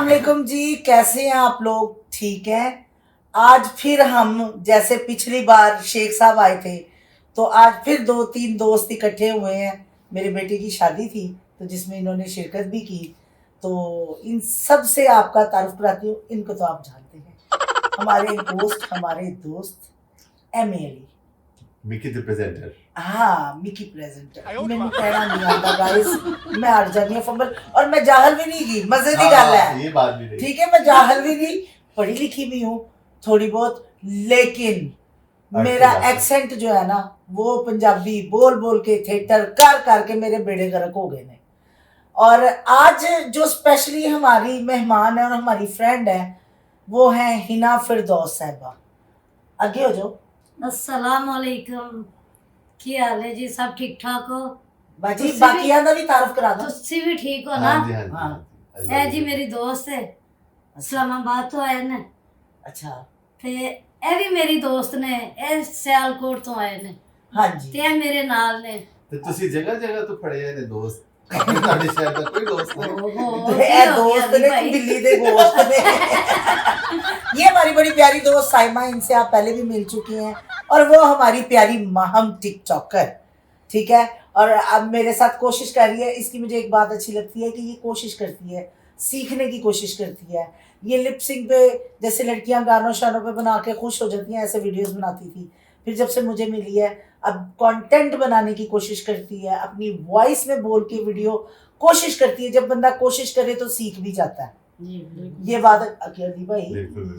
अस्सलामुअलैकुम जी, कैसे हैं आप लोग? ठीक है। आज फिर हम जैसे पिछली बार शेख साहब आए थे, तो आज फिर 2-3 दोस्त इकट्ठे हुए हैं। मेरे बेटे की शादी थी तो जिसमें इन्होंने शिरकत भी की। तो इन सब से आपका तारुफ कराती हूँ। इनको तो आप जानते हैं, हमारे होस्ट, हमारे दोस्त Amy Ali, Mickey the presenter. हाँ मिकी प्रेजेंटर। मैंने कहना नहीं आता गाइस, मैं हार जानी है फंबल। और मैं जाहल भी नहीं की, मजे की गल है, ये बात भी नहीं। ठीक है। मैं जाहल भी नहीं, पढ़ी लिखी भी हूँ थोड़ी बहुत, लेकिन मेरा एक्सेंट जो है ना वो पंजाबी बोल बोल के थिएटर कर करके मेरे बेड़े गर्क हो गए ने। और आज जो स्पेशली हमारी मेहमान है और हमारी फ्रेंड है वो है हिना फिरदौस साहिबा। आगे हो जाओ। अस्सलाम वालेकुम, की हाल है जी? सब ठीक ठाक हो? बाजी बाकियां दा भी तारुफ करा दो। तुसी भी ठीक हो ना? हाँ जी, हाँ जी, हाँ। हाँ जी। ए जी मेरी दोस्त है, इस्लामाबाद तो आए ने। अच्छा। ते ए भी मेरी दोस्त ने, ए सियालकोट तो आए ने। हाँ जी। ते ए मेरे नाल ने। ਤੇ ਤੁਸੀਂ ਜਗ੍ਹਾ ਜਗ੍ਹਾ ਤੋਂ ਫੜੇ ਨੇ ਦੋਸਤ। ਤੁਹਾਡੇ ਸ਼ਹਿਰ ਦਾ ਕੋਈ ਦੋਸਤ नहीं? ओहो, ए दोस्त ने कि बिल्ली दे गोश्त ने। ये हमारी बड़ी प्यारी दोस्त साइमा, इनसे आप पहले भी मिल चुकी हैं। और वो हमारी प्यारी महम टिकटॉकर, ठीक है। और अब मेरे साथ कोशिश कर रही है। इसकी मुझे एक बात अच्छी लगती है कि ये कोशिश करती है, सीखने की कोशिश करती है। ये लिपसिंग पे जैसे लड़कियां गानों शानों पे बना के खुश हो जाती हैं, ऐसे वीडियोस बनाती थी। फिर जब से मुझे मिली है, अब कंटेंट बनाने की कोशिश करती है, अपनी वॉइस में बोल के वीडियो कोशिश करती है। जब बंदा कोशिश करे तो सीख भी जाता है। ये बात अली भाई,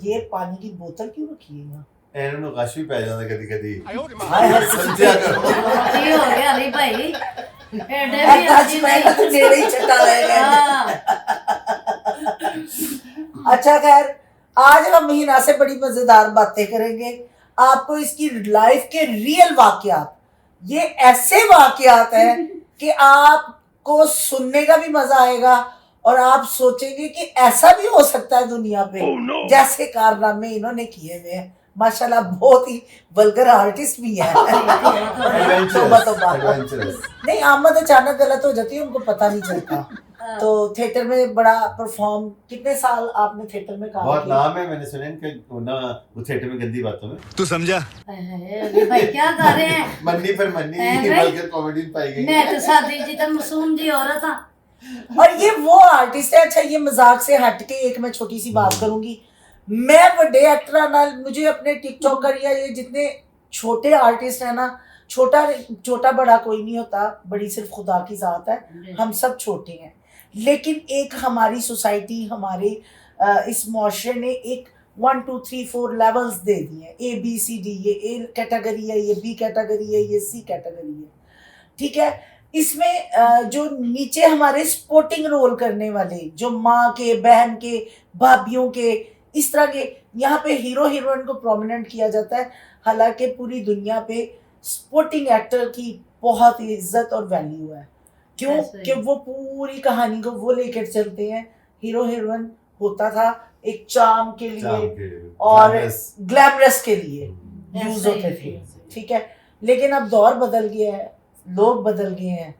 ये पानी की बोतल क्यों रखी है यहाँ? ਇਹਨਾਂ ਨੂੰ ਗਸ਼ ਵੀ ਪੈ ਜਾਂਦਾ ਕਦੀ ਕਦੀ। हाय हाय, ਸਮਝਿਆ ਕਰੋ। की हो गया अली भाई? एडे ऐ भी टच अच्छी में नहीं। तो नेड़े ही छट्टा रहेगा। हाँ, अच्छा खैर, आज हम हिना से बड़ी मजेदार बातें करेंगे। आपको इसकी लाइफ के रियल वाकयात, ये ऐसे वाकयात हैं कि आपको सुनने का भी मजा आएगा और आप सोचेंगे कि ऐसा भी हो सकता है दुनिया पे। जैसे कारनामे इन्होंने किए हुए हैं, माशाल्लाह बहुत ही वल्गर आर्टिस्ट भी है। तौबा तौबा। एडवेंचरस। नहीं, आमद अचानक गलत हो जाती है, उनको पता नहीं चलता। तो थिएटर में बड़ा परफॉर्म, कितने साल आपने थिएटर में काम बहुत किया? नाम है, मैंने सुना इनके ना वो थिएटर में गंदी बातों में। तू समझा? अली भाई क्या कर रहे हैं? मन्नी पर मन्नी हैं, वल्गर कॉमेडी पाई गई। मैं तो सादी जी तो मासूम जी औरत था। और ये वो आर्टिस्ट है। अच्छा, ये मजाक से हट के एक मैं छोटी सी बात करूंगी। मैं बड़े एक्टर नाल, मुझे अपने टिकटॉकर या ये जितने छोटे आर्टिस्ट है ना, छोटा बड़ा कोई नहीं होता, बड़ी सिर्फ खुदा की जात है। हम सब छोटे हैं, लेकिन एक हमारी सोसाइटी, हमारे इस मुआशरे ने एक 1 2 3 4 लेवल्स दे दिए हैं। ABCD, ये A कैटेगरी है, ये B कैटेगरी है, ये C कैटेगरी है, ठीक है। इसमें जो नीचे हमारे सपोर्टिंग रोल करने वाले, जो माँ के, बहन के, भाभीयों के, इस तरह के, यहाँ पे हीरो हीरोइन को प्रोमिनेंट किया जाता है। हालांकि पूरी दुनिया पे सपोर्टिंग एक्टर की बहुत ही इज्जत और वैल्यू है। क्यों? कि वो पूरी कहानी को वो लेकर चलते हैं। हीरो हीरोइन होता था एक चार्म के लिए और ग्लैमरस के लिए यूज होते थे, ठीक है। लेकिन अब दौर बदल गया है, लोग बदल गए हैं,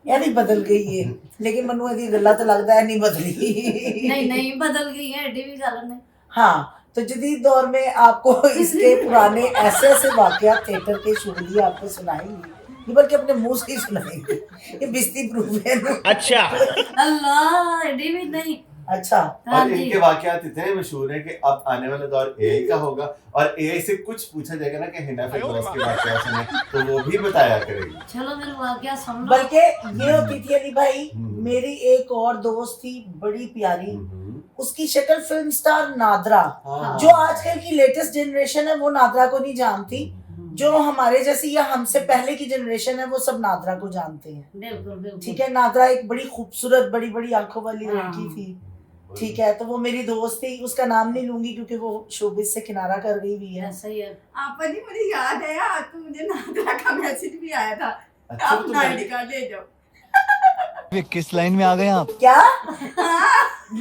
यानी बदल गई है, लेकिन मनु दी गल्ला तो लगता है नहीं बदली। नहीं बदल गई है, एडी भी गल नहीं। हाँ, तो जदीद दौर में आपको इसके पुराने ऐसे ऐसे वाकयात थिएटर के शुगली आपको सुनाएंगे, बल्कि अपने मुंह से ही सुनाएंगे। ये बिस्ती प्रूफ है ना। अच्छा। अल्लाह, एडी भी नहीं। अच्छा। हाँ और जी। इनके वाकयात इतने मशहूर हैं कि अब आने वाला दौर AI का होगा और AI से कुछ पूछा जाएगा ना कि हिना फिरदौस के वाकयात सुने तो वो भी बताया करेगी। चलो मेरे वाकया सुन लो। बल्कि ये होती थी अली भाई, मेरी एक और दोस्त थी बड़ी प्यारी, उसकी शक्ल फिल्म स्टार नादरा। हाँ। जो आजकल की लेटेस्ट जनरेशन है वो नादरा को नहीं जानती, जो हमारे जैसी या हमसे पहले की जनरेशन है वो सब नादरा को जानते हैं, बिल्कुल बिल्कुल। ठीक है। नादरा एक बड़ी खूबसूरत, बड़ी बड़ी आंखों वाली लड़की थी, ठीक है। तो वो मेरी दोस्त थी, उसका नाम नहीं लूंगी क्योंकि वो शोबिस से किनारा कर गई हुई है। ऐसा ही है। आपा जी, मुझे याद है यार, तो मुझे नादरा का मैसेज भी आया था, अच्छा, आप तो नाइडी कार्ड ले जाओ। किस लाइन में आ गए आप? क्या?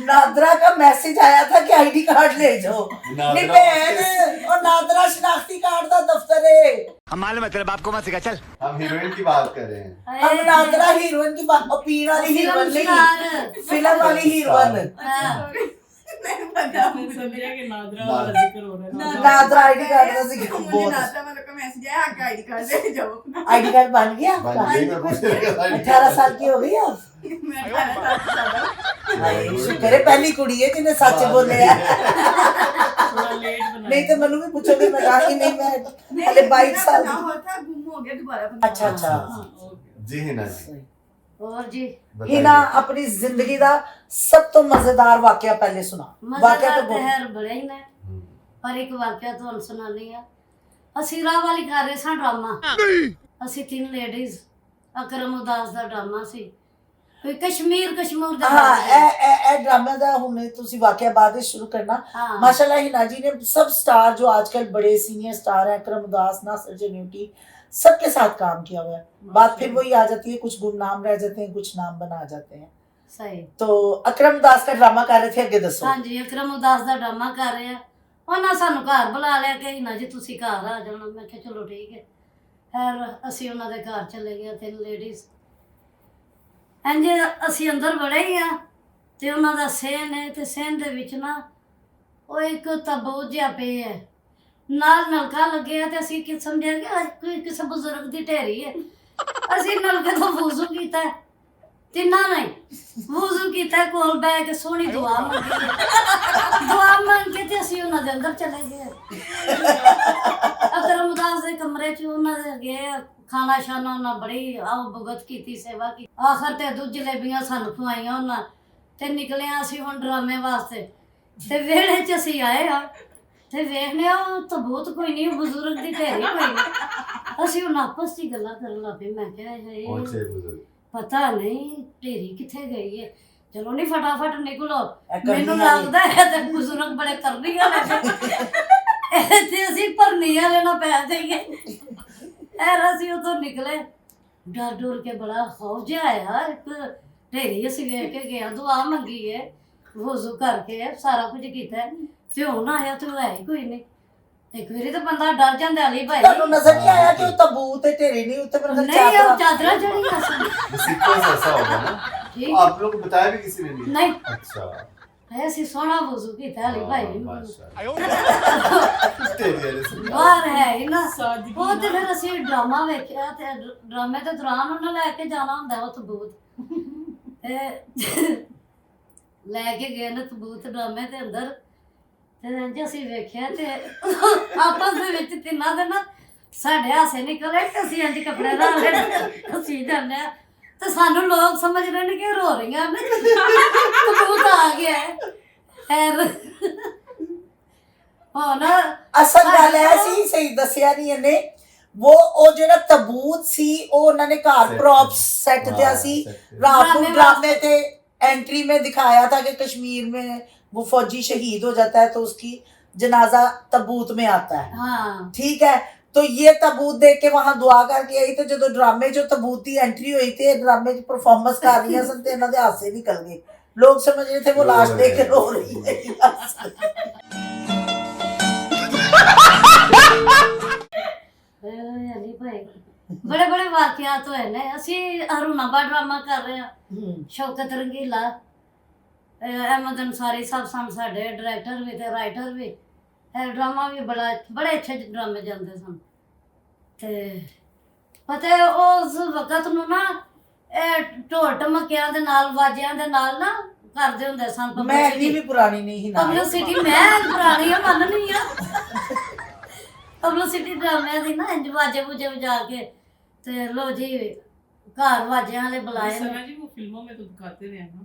नादरा का मैसेज आया था कि ID कार्ड ले जाओ। नहीं बहन, और नादरा शनाख्ती कार्ड का दफ्तर है। हम मालूम है तेरे बाप को मत सिखा, चल। हम हीरोइन की बात कर रहे हैं। हम नादरा हीरोइन की बात, और पीण वाली हीरोइन नहीं, फिल्म वाली हीरोइन। मैंने पता उसने समझा कि नादरा नादरा। वाला जिक्र हो रहा है नादरा आईडी कार्ड का जिक्र मुझे बहुत नादरा वालों का मैसेज आया आपका आईडी कार्ड दे जाओ अपना। आईडी कार्ड बन गया बन आपका? गई, मैं पूछने लगा था। 18 साल की हो गई आप? मैं 18 साल की ज्यादा। हाय, शुक्र है पहली कुड़ी है जिन्हें सच बोले है। थोड़ा लेट बना नहीं तो मनु भी पूछोगे, मैं कहा कि नहीं मैं हले 22 साल बना की। हुआ था, गुम हो गया दोबारा बना। अच्छा अच्छा हाँ, ओके। जी हिना जी और जी बताइए। हिना अपनी जिंदगी ਦਾ ਸਭ ਤੋਂ ਮਜ਼ੇਦਾਰ ਵਾਕਿਆ ਪਹਿਲੇ ਸੁਣਾ। ਵਾਕਿਆ ਮਜ਼ੇਦਾਰ ਤਾਂ ਤੇ ਬਹੁਤ ਹੈ ਬੜੇ ਹੀ ਨੇ ਪਰ ਇੱਕ ਵਾਕਿਆ ਤੁਹਾਨੂੰ ਸੁਣਾਉਂਦੀ ਆ। ਅਸੀਂ ਰਾਹ ਵਾਲੀ ਕਰ ਰਹੇ ਸਾਂ ਡਰਾਮਾ, ਅਸੀਂ ਤਿੰਨ ਲੇਡੀਜ਼, ਅਕਰਮ ਉਦਾਸ ਦਾ ਡਰਾਮਾ ਸੀ, ਕੋਈ ਕਸ਼ਮੀਰ ਦਾ ਹਾਂ ਡਰਾਮਾ ਸੀ। ਇਹ ਡਰਾਮਾ ਦਾ ਹੁਣ ਤੁਸੀਂ ਵਾਕਿਆ ਬਾਅਦ ਵਿੱਚ ਸ਼ੁਰੂ ਕਰਨਾ। हाँ माशाल्लाह हिना जी ने सब स्टार जो आजकल बड़े सीनियर स्टार हैं, अकरम उदास, नासिर जन्यूटी, सबके साथ काम किया हुआ है। बात फिर वही आ जाती है, कुछ गुमनाम रह जाते हैं, कुछ नाम बना जाते हैं। सही। तो अकरम उदास का ड्रामा कर रहे थे, आगे दसो। ਹਾਂਜੀ ਅਕਰਮ ਉਦਾਸ ਦਾ ਡਰਾਮਾ ਕਰ ਰਹੇ ਆ। ਉਹਨਾਂ ਸਾਨੂੰ ਘਰ ਬੁਲਾ ਲਿਆ ਕਿ ਹਿਨਾ ਜੀ ਤੁਸੀਂ ਘਰ ਆ ਜਾਣਾ। ਮੈਂ ਕਿਹਾ ਚਲੋ ਠੀਕ ਹੈ। ਫਿਰ ਅਸੀਂ ਉਹਨਾਂ ਦੇ ਘਰ ਚਲੇ ਗਏ, ਤਿੰਨ ਲੇਡੀਜ਼। ਇੰਝ ਅਸੀਂ ਅੰਦਰ ਵੜੇ ਹੀ ਆ ਤੇ ਉਹਨਾਂ ਦਾ ਸਹਿਣ ਹੈ ਤੇ ਸਹਿਣ ਦੇ ਵਿੱਚ ਨਾ ਉਹ ਇੱਕ ਤਬੂਤ ਜਿਹਾ ਪਿਆ ਹੈ, ਨਾਲ ਨਲਕਾ ਲੱਗਿਆ ਤੇ ਅਸੀਂ ਕਿ ਸਮਝਿਆ ਕਿ ਅੱਜ ਕੋਈ ਕਿਸੇ ਬਜ਼ੁਰਗ ਦੀ ਢੇਰੀ ਹੈ। ਅਸੀਂ ਨਲਕੇ ਤੋਂ ਵੁਜ਼ੂ ਕੀਤਾ ਹੈ, ਤਿੰਨਾਂ ਨੇ ਵੁਜ਼ੂ ਕੀਤਾ, ਕੋਲ ਬਹਿ ਕੇ ਸੋਹਣੀ ਦੁਆ ਮੰਗੀ। ਦੁਆ ਮੰਗ ਕੇ ਤੇ ਅਸੀਂ ਉਹਨਾਂ ਦੇ ਅੰਦਰ ਚਲੇ ਗਏ। ਅਕਰਮ ਉਦਾਸ ਦੇ ਕਮਰੇ 'ਚ ਉਹਨਾਂ ਦੇ ਗਏ, ਖਾਣਾ ਸ਼ਾਨਾ ਉਹਨਾਂ ਬੜੀ ਆਓ ਭੁਗਤ ਕੀਤੀ, ਸੇਵਾ ਕੀਤੀ। ਆਖਰ ਤੇ ਦੁੱਧ ਜਲੇਬੀਆਂ ਸਾਨੂੰ ਖਵਾਈਆਂ ਉਹਨਾਂ ਤੇ ਨਿਕਲਿਆ ਅਸੀਂ ਹੁਣ ਡਰਾਮੇ ਵਾਸਤੇ। ਤੇ ਵਿਹੜੇ 'ਚ ਅਸੀਂ ਆਏ ਆ ਤੇ ਵੇਖਨੇ ਆ ਉਹ ਤਬੂਤ ਕੋਈ ਨਹੀਂ, ਉਹ ਬਜ਼ੁਰਗ ਦੀ ਢੇਰੀ ਕੋਈ ਨਹੀਂ। ਅਸੀਂ ਹੁਣ ਆਪਸ 'ਚ ਹੀ ਗੱਲਾਂ ਕਰਨ ਲੱਗ ਪਏ। ਮੈਂ ਕਿਹਾ कौन से ਇਹ बुजुर्ग? ਪਤਾ ਨਹੀਂ ਢੇਰੀ ਕਿੱਥੇ ਗਈ ਹੈ। ਚਲੋ ਨਹੀਂ ਫਟਾਫਟ ਨਿਕਲੋ, ਕਰਨੀ ਮੈਨੂੰ ਵਾਲੀ। ਲੱਗਦਾ ਹੈ ਤੇ ਬਜ਼ੁਰਗ ਬੜੇ ਕਰਨੀ ਵਾਲੇ ਨੇ ਤੇ ਅਸੀਂ ਭਰਨੀ ਵਾਲੇ ਨਾ ਪੈ ਜਾਈਏ। ਐਰ ਅਸੀਂ ਉਤੋਂ ਨਿਕਲੇ, ਡਰ ਡਰ ਕੇ ਬੜਾ ਖੌਫ ਜਿਹਾ ਆਇਆ। ਇੱਕ ਢੇਰੀ ਅਸੀਂ ਵੇਖ ਕੇ ਗਿਆ, ਦੁਆ ਮੰਗੀ ਹੈ, ਵੁਜ਼ੂ ਕਰਕੇ ਸਾਰਾ ਕੁਝ ਕੀਤਾ ਹੈ, ਤੇ ਹੁਣ ਆਇਆ ਤੇ ਉਹ ਹੈ ਹੀ ਕੋਈ ਨਹੀਂ। ਇੱਕ ਵਾਰੀ ਤਾਂ ਬੰਦਾ ਡਰ ਜਾਂਦਾ ਅਲੀ ਭਾਈ। ਤੁਹਾਨੂੰ ਨਜ਼ਰ ਨਹੀਂ ਆਇਆ ਕਿ ਉਹ ਤਬੂਤ ਤੇ ਢੇਰੀ ਨਹੀਂ ਉੱਤੇ ਮੇਰੇ ਨਹੀਂ ਉਹ ਚਾਦਰਾਂ? ਚਾਦਰਾਂ ਚੜੀਆਂ ਸਨ। The sequence ऐसा होगा ना? ठीक। आप लोग को बताया भी किसी ने नहीं? नहीं। अच्छा ਹੈ ਅਸੀਂ ਸੋਹਣਾ ਵੁਜ਼ੂ ਕੀਤਾ ਅਲੀ ਭਾਈ ਨੇ। माशाल्लाह। तेरी वाली सुन। ਬਾਹਰ ਹੈ ਹੀ ਨਾ। सादगी ਉਹ ਤੇ ना। ਫਿਰ ਅਸੀਂ ਡਰਾਮਾ ਵੇਖਿਆ ਤੇ ਡਰਾਮੇ ਦੇ ਦੌਰਾਨ ਉਹਨਾਂ ਲੈ ਕੇ ਜਾਣਾ ਹੁੰਦਾ ਉਹ ਤਬੂਤ ਤੇ ਲੈ ਕੇ ਗਏ ਨੇ ਤਬੂਤ ਡਰਾਮੇ ਦੇ ਅੰਦਰ। ਤੇ ਇੰਝ ਅਸੀਂ ਵੇਖਿਆ ਤੇ ਆਪਸ ਦੇ ਵਿੱਚ ਤਿੰਨਾਂ ਦੇ ਨਾ ਸਾਡੇ ਹਾਸੇ ਨਿਕਲੇ ਤੇ ਅਸੀਂ ਇੰਝ ਕੱਪੜੇ ਲਾ ਲਏ, ਅਸੀਂ ਜਾਂਦੇ ਆ ਤੇ ਸਾਨੂੰ ਲੋਕ ਸਮਝ ਰਹੇ ਨੇ ਕਿ ਰੋ ਰਹੀਆਂ ਨੇ, ਤਬੂਤ ਆ ਗਿਆ ਹੈ। ਫਿਰ ਹੁਣ ਅਸਲ ਗੱਲ ਹੈ ਸੀ, ਸਹੀ ਦੱਸਿਆ ਨਹੀਂ ਇਹਨੇ, ਉਹ ਜਿਹੜਾ ਤਬੂਤ ਸੀ ਉਹ ਉਹਨਾਂ ਨੇ ਘਰ Set ਪ੍ਰॉप्स पे। सेट हाँ, दिया सी। set पे। रात को ड्रामे ड्रामे थे एंट्री में दिखाया था कि कश्मीर में वो फौजी शहीद हो जाता है तो उसकी जनाजा तबूत में आता है, ਹਾਂ ठीक है। तो ये तबूत देख के वहां दुआ करके आई, तो जो ड्रामे जो तबूत की एंट्री हुई थी, ड्रामे की परफॉर्मेंस कर रही सन ते इन्हां दे हासे निकल गए। लोग समझ रहे थे वो रो लाश रहे देख के हैं। रो रही है। ਅਲੀ ਭਾਈ ਬੜੇ ਬੜੇ ਵਾਕਿਆਤ ਹੋਏ ਨੇ। ਅਸੀਂ ਹਰੂਨਾਬਾ ਡਰਾਮਾ ਕਰ ਰਹੇ ਹਾਂ, ਸ਼ੌਕਤ ਰੰਗੀਲਾ, ਅਹਿਮਦ ਅਨਸਾਰੀ ਸਾਹਿਬ ਸਨ ਸਾਡੇ ਡਾਇਰੈਕਟਰ ਵੀ ਤੇ ਰਾਈਟਰ ਵੀ। ਇਹ ਡਰਾਮਾ ਵੀ ਬੜੇ ਅੱਛੇ ਡਰਾਮੇ ਜਾਂਦੇ ਸਨ। ਤੇ ਪਤਾ ਉਸ ਵਕਤ ਨੂੰ ਨਾ ਇਹ ਢੋਲ ਢਮਕਿਆਂ ਦੇ ਨਾਲ, ਵਾਜਿਆਂ ਦੇ ਨਾਲ ਨਾ ਕਰਦੇ ਹੁੰਦੇ ਸਨ मैं इतनी भी पुरानी नहीं ही ना। ਪਬਲਿਸਿਟੀ। ਮੈਂ ਪੁਰਾਣੀ ਆ, ਮੰਨਣੀ ਆ। ਪਬਲਿਸਿਟੀ ਡਰਾਮਿਆਂ ਦੀ ਨਾ ਇੰਜ ਵਾਜੇ ਵੂਜੇ ਵਜਾ ਕੇ ਤੇ ਲੋ ਜੀ ਘਰ ਵਾਜਿਆਂ ਵਾਲੇ ਬੁਲਾਏ ਨੇ। सना जी वो फिल्मों में तो दिखाते रहे हैं ना।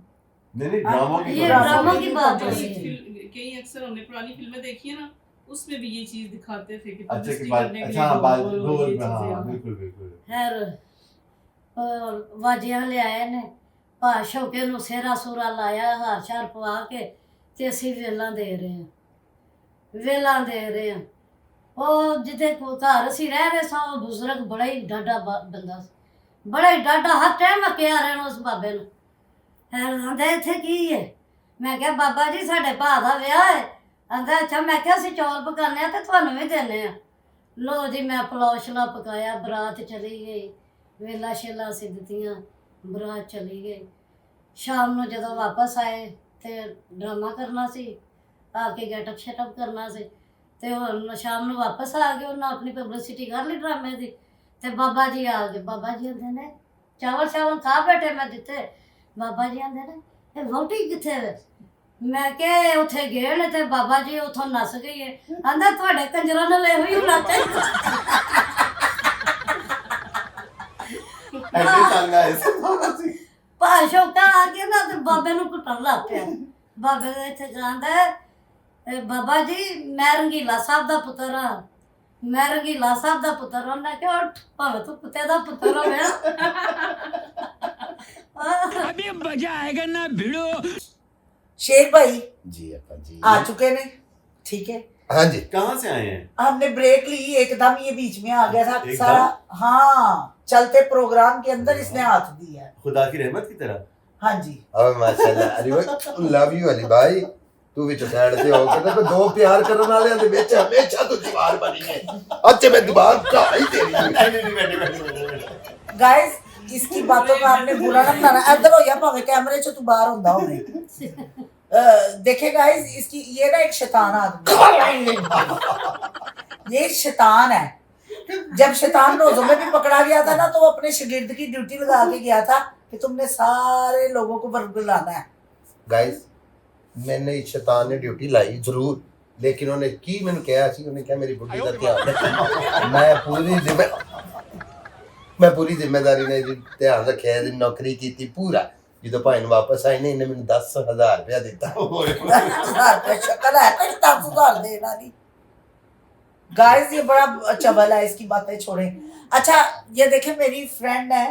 नहीं नहीं ड्रामों की ये तो बात ड्रामों है। की बात कई है। कई अक्सर हमने पुरानी फिल्में देखी है ना, उसमें भी ये चीज दिखाते थे कि अच्छा की publicity बात, करने के अच्छा लिए हाँ बात ढोल और गोल ये चीजें, हाँ हाँ। बिल्कुल बिल्कुल। ਫਿਰ ਵਾਜਿਆਂ ਲਿਆਏ ਨੇ, ਭਾ ਸ਼ੌਕੇ ਨੂੰ ਸਿਹਰਾ ਸੂਰਾ ਲਾਇਆ, ਹਾਰ ਸ਼ਾਰ ਪਵਾ ਕੇ ਤੇ ਅਸੀਂ ਵੇਲਾਂ ਦੇ ਰਹੇ ਹਾਂ, ਵੇਲਾਂ ਦੇ ਰਹੇ ਹਾਂ। ਉਹ ਜਿੱਥੇ ਘਰ ਅਸੀਂ ਰਹਿ ਰਹੇ ਸਾਂ, ਉਹ ਬਜ਼ੁਰਗ ਬੜਾ ਹੀ ਡਾਢਾ ਬੰਦਾ ਸੀ, ਬੜਾ ਹੀ ਡਾਢਾ। ਹਰ ਟਾਈਮ ਅੱਕਿਆ ਰਹਿਣਾ ਉਸ ਬਾਬੇ ਨੂੰ। ਆਂਦਾ ਇੱਥੇ ਕੀ ਹੈ? ਮੈਂ ਕਿਹਾ ਬਾਬਾ ਜੀ ਸਾਡੇ ਭਾ ਦਾ ਵਿਆਹ ਹੈ। ਆਂਦਾ ਅੱਛਾ। ਮੈਂ ਕਿਹਾ ਅਸੀਂ ਚੌਲ ਪਕਾਉਂਦੇ ਆ ਤੇ ਤੁਹਾਨੂੰ ਵੀ ਦਿੰਦੇ ਆ। ਲੋ ਜੀ ਮੈਂ ਪੁਲਾਓ ਸ਼ਲਾ ਪਕਾਇਆ, ਬਰਾਤ ਚਲੀ ਗਈ, ਵੇਲਾ ਸ਼ੇਲਾ ਅਸੀਂ ਦਿੱਤੀਆਂ, ਬਰਾਤ ਚਲੀ ਗਈ। ਸ਼ਾਮ ਨੂੰ ਜਦੋਂ ਵਾਪਸ ਆਏ ਤੇ ਡਰਾਮਾ ਕਰਨਾ ਸੀ, ਆਕੇ ਗੈਟਅਪ ਸ਼ੈਟਅਪ ਕਰਨਾ ਸੀ ਤੇ ਹੁਣ ਸ਼ਾਮ ਨੂੰ ਵਾਪਸ ਆ ਗਏ, ਉਹਨਾਂ ਆਪਣੀ ਪਬਲਿਸਿਟੀ ਕਰ ਲਈ ਡਰਾਮੇ ਦੀ। ਤੇ ਬਾਬਾ ਜੀ ਆ ਗਏ, ਬਾਬਾ ਜੀ ਕਹਿੰਦੇ ਨੇ ਚਾਵਲ ਖਾ ਬੈਠੇ, ਮੈਂ ਦਿੱਤੇ। ਬਾਬਾ ਜੀ ਕਹਿੰਦੇ ਨੇ ਇਹ ਵਹੁਟੀ ਕਿੱਥੇ ਵੇ? ਮੈਂ ਕਿਹਾ ਉੱਥੇ ਗਏ ਨੇ ਤੇ ਬਾਬਾ ਜੀ ਉੱਥੋਂ ਨੱਸ ਗਈ ਹੈ। ਕਹਿੰਦਾ ਤੁਹਾਡੇ ਕੰਜਰਾਂ ਨਾਲ ਇਹੋ ਹੀ ਹੋਣਾ ਚਾਹੀਦਾ। ਐਡੇ ਤੰਗ ਆਏ ਸੀ। ਭਾਸ਼ੋਕਾ ਆ ਕੇ ਨਾ ਤੇ ਬਾਬੇ ਨੂੰ ਕੁੱਟਣ ਲੱਗ ਪਿਆ। ਬਾਬੇ ਦੇ ਇੱਥੇ ਕਹਿੰਦਾ ਬਾਬਾ ਜੀ ਮੈਂ ਰੰਗੀਲਾ ਸਾਹਿਬ ਦਾ ਪੁੱਤਰ ਆ, ਮੈਂ ਰੰਗੀਲਾ ਸਾਹਿਬ ਦਾ ਪੁੱਤਰ। ਉਹਨੇ ਕਿਹਾ ਉੱਠ, ਭਾਵੇਂ ਤੂੰ ਕੁੱਤੇ ਦਾ ਪੁੱਤਰ ਹੋਵੇ। अभी मजा आएगा ना भिड़ो। शेख भाई जी अपा जी आ चुके ने, ठीक है। हाँ जी। कहाँ से आए हैं? हमने ब्रेक ली, एकदम ये बीच में आ गया था एकदम? सारा। हाँ, चलते प्रोग्राम के अंदर इसने हाथ दिया है। खुदा की रहमत की तरह। हाँ जी। अब माशाल्लाह अली भाई लव यू अली भाई, तू भी साइड ते हो के तो दो प्यार करने वाले दे विच हमेशा तो दीवार बनी है। अच्छे मैं दीवार ढा ही तेरी। गाइस इसकी बातों का आपने बुरा ना बनाना। इधर हो या भावे कैमरे से तू बाहर होंदा होवे। देखे गाइस इसकी ये ना एक शैतान आदमी, ये शैतान है। जब शैतान रोज़ों में भी पकड़ा गया था ना तो वो अपने शागिर्द की ड्यूटी लगा के गया था कि तुमने सारे लोगों को बरगलाना है। गाइस मैंने शैतान ने ड्यूटी लाई जरूर, लेकिन उन्हें की मैंने कहा सी, उन्हें क्या मेरी बुढ़ी का ध्यान रखना। मैं पूरी जिम्मेदारी ने ध्यान रखा, नौकरी की थी पूरा। जो भाई वापस आए ने इन्हें मैंने 10,000 रुपया दिता। 10,000 रुपया शक्ल है कोई 10,000 देना नहीं। गाइस ये बड़ा चबल है, इसकी बातें छोड़े। अच्छा ये देखे मेरी फ्रेंड है,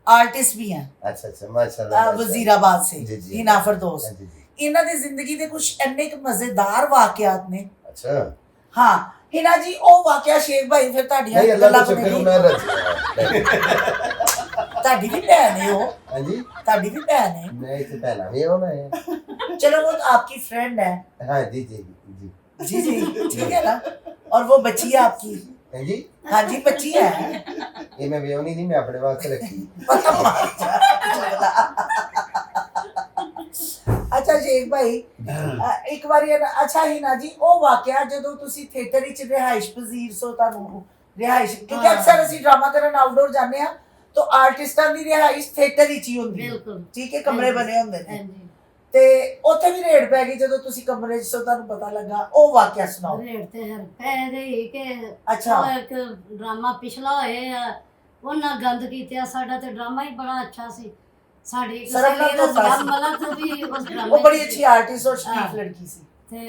आर्टिस्ट भी है। अच्छा अच्छा माशाल्लाह। वजीराबाद से जी, जी। हिना फरदौस। जी, जी। इन्हां दी जिंदगी दे कुछ इन्ने क मजेदार वाकयात ने। अच्छा हाँ हिना जी ओ वाकया शेख भाई फिर ताड़ियां नहीं अल्लाह गल्लां तो शुक्र बनेगी। मैं रच। ताड़ी भी भैन है वो, हां जी ताड़ी भी भैन है। मैं इसे पहला भी होना है। चलो वो तो आपकी फ्रेंड है। हां जी जी जी जी जी ठीक है ना। और वो बच्ची है आपकी। हां जी हाँ जी बच्ची है। ये मैं बेवनी नहीं, मैं अपने वास्ते रखी। अच्छा शेख भाई एक बार अच्छा हिना जी ਉਹ ਵਾਕਿਆ ਜਦੋਂ ਤੁਸੀਂ ਥੀਏਟਰ ਵਿੱਚ ਰਿਹਾਇਸ਼ ਪਜ਼ੀਰ ਸੋ ਤੁਹਾਨੂੰ ਰਿਹਾਇਸ਼ ਕਿਉਂਕਿ ਅਕਸਰ ਅਸੀਂ ਡਰਾਮਾ ਕਰਨ ਆਊਟਡੋਰ ਜਾਂਦੇ ਆ ਤਾਂ ਆਰਟਿਸਟਾਂ ਦੀ ਰਿਹਾਇਸ਼ ਥੀਏਟਰ ਵਿੱਚ ਹੀ ਹੁੰਦੀ ਹੈ। ਬਿਲਕੁਲ ਠੀਕ ਹੈ, ਕਮਰੇ ਬਣੇ ਹੁੰਦੇ ਨੇ ਹਾਂਜੀ। ਤੇ ਉੱਥੇ ਵੀ ਰੇਡ ਪੈ ਗਈ ਜਦੋਂ ਤੁਸੀਂ ਕਮਰੇ 'ਚ ਸੋ ਤੁਹਾਨੂੰ ਪਤਾ ਲੱਗਾ, ਉਹ ਵਾਕਿਆ ਸੁਣਾਓ। ਰੇਟ ਤੇ ਹਰ ਪੈ ਗਈ ਕਿ ਅੱਛਾ। ਉਹ ਇੱਕ ਡਰਾਮਾ ਪਿਛਲਾ ਹੋਏ ਆ, ਉਹਨਾਂ ਗੰਦ ਕੀਤਾ ਸਾਡਾ ਤੇ ਡਰਾਮਾ ਹੀ ਬੜਾ ਅੱਛਾ ਸੀ। ਸਾਡੀ ਇੱਕ ਸਰਵਨਾ ਸਹੇਲੀ ਧੋਤਾ ਰਜ਼ੀਆ ਸੀ। ਮਲਕ ਵੀ ਉਸ ਡਰਾਮੇ ਉਹ ਬੜੀ ਚ ਅੱਛੀ ਆਰਟਿਸਟ ਔਰ ਸ਼ਰੀਫ ਹਾਂ। ਲੜਕੀ ਸੀ। ਤੇ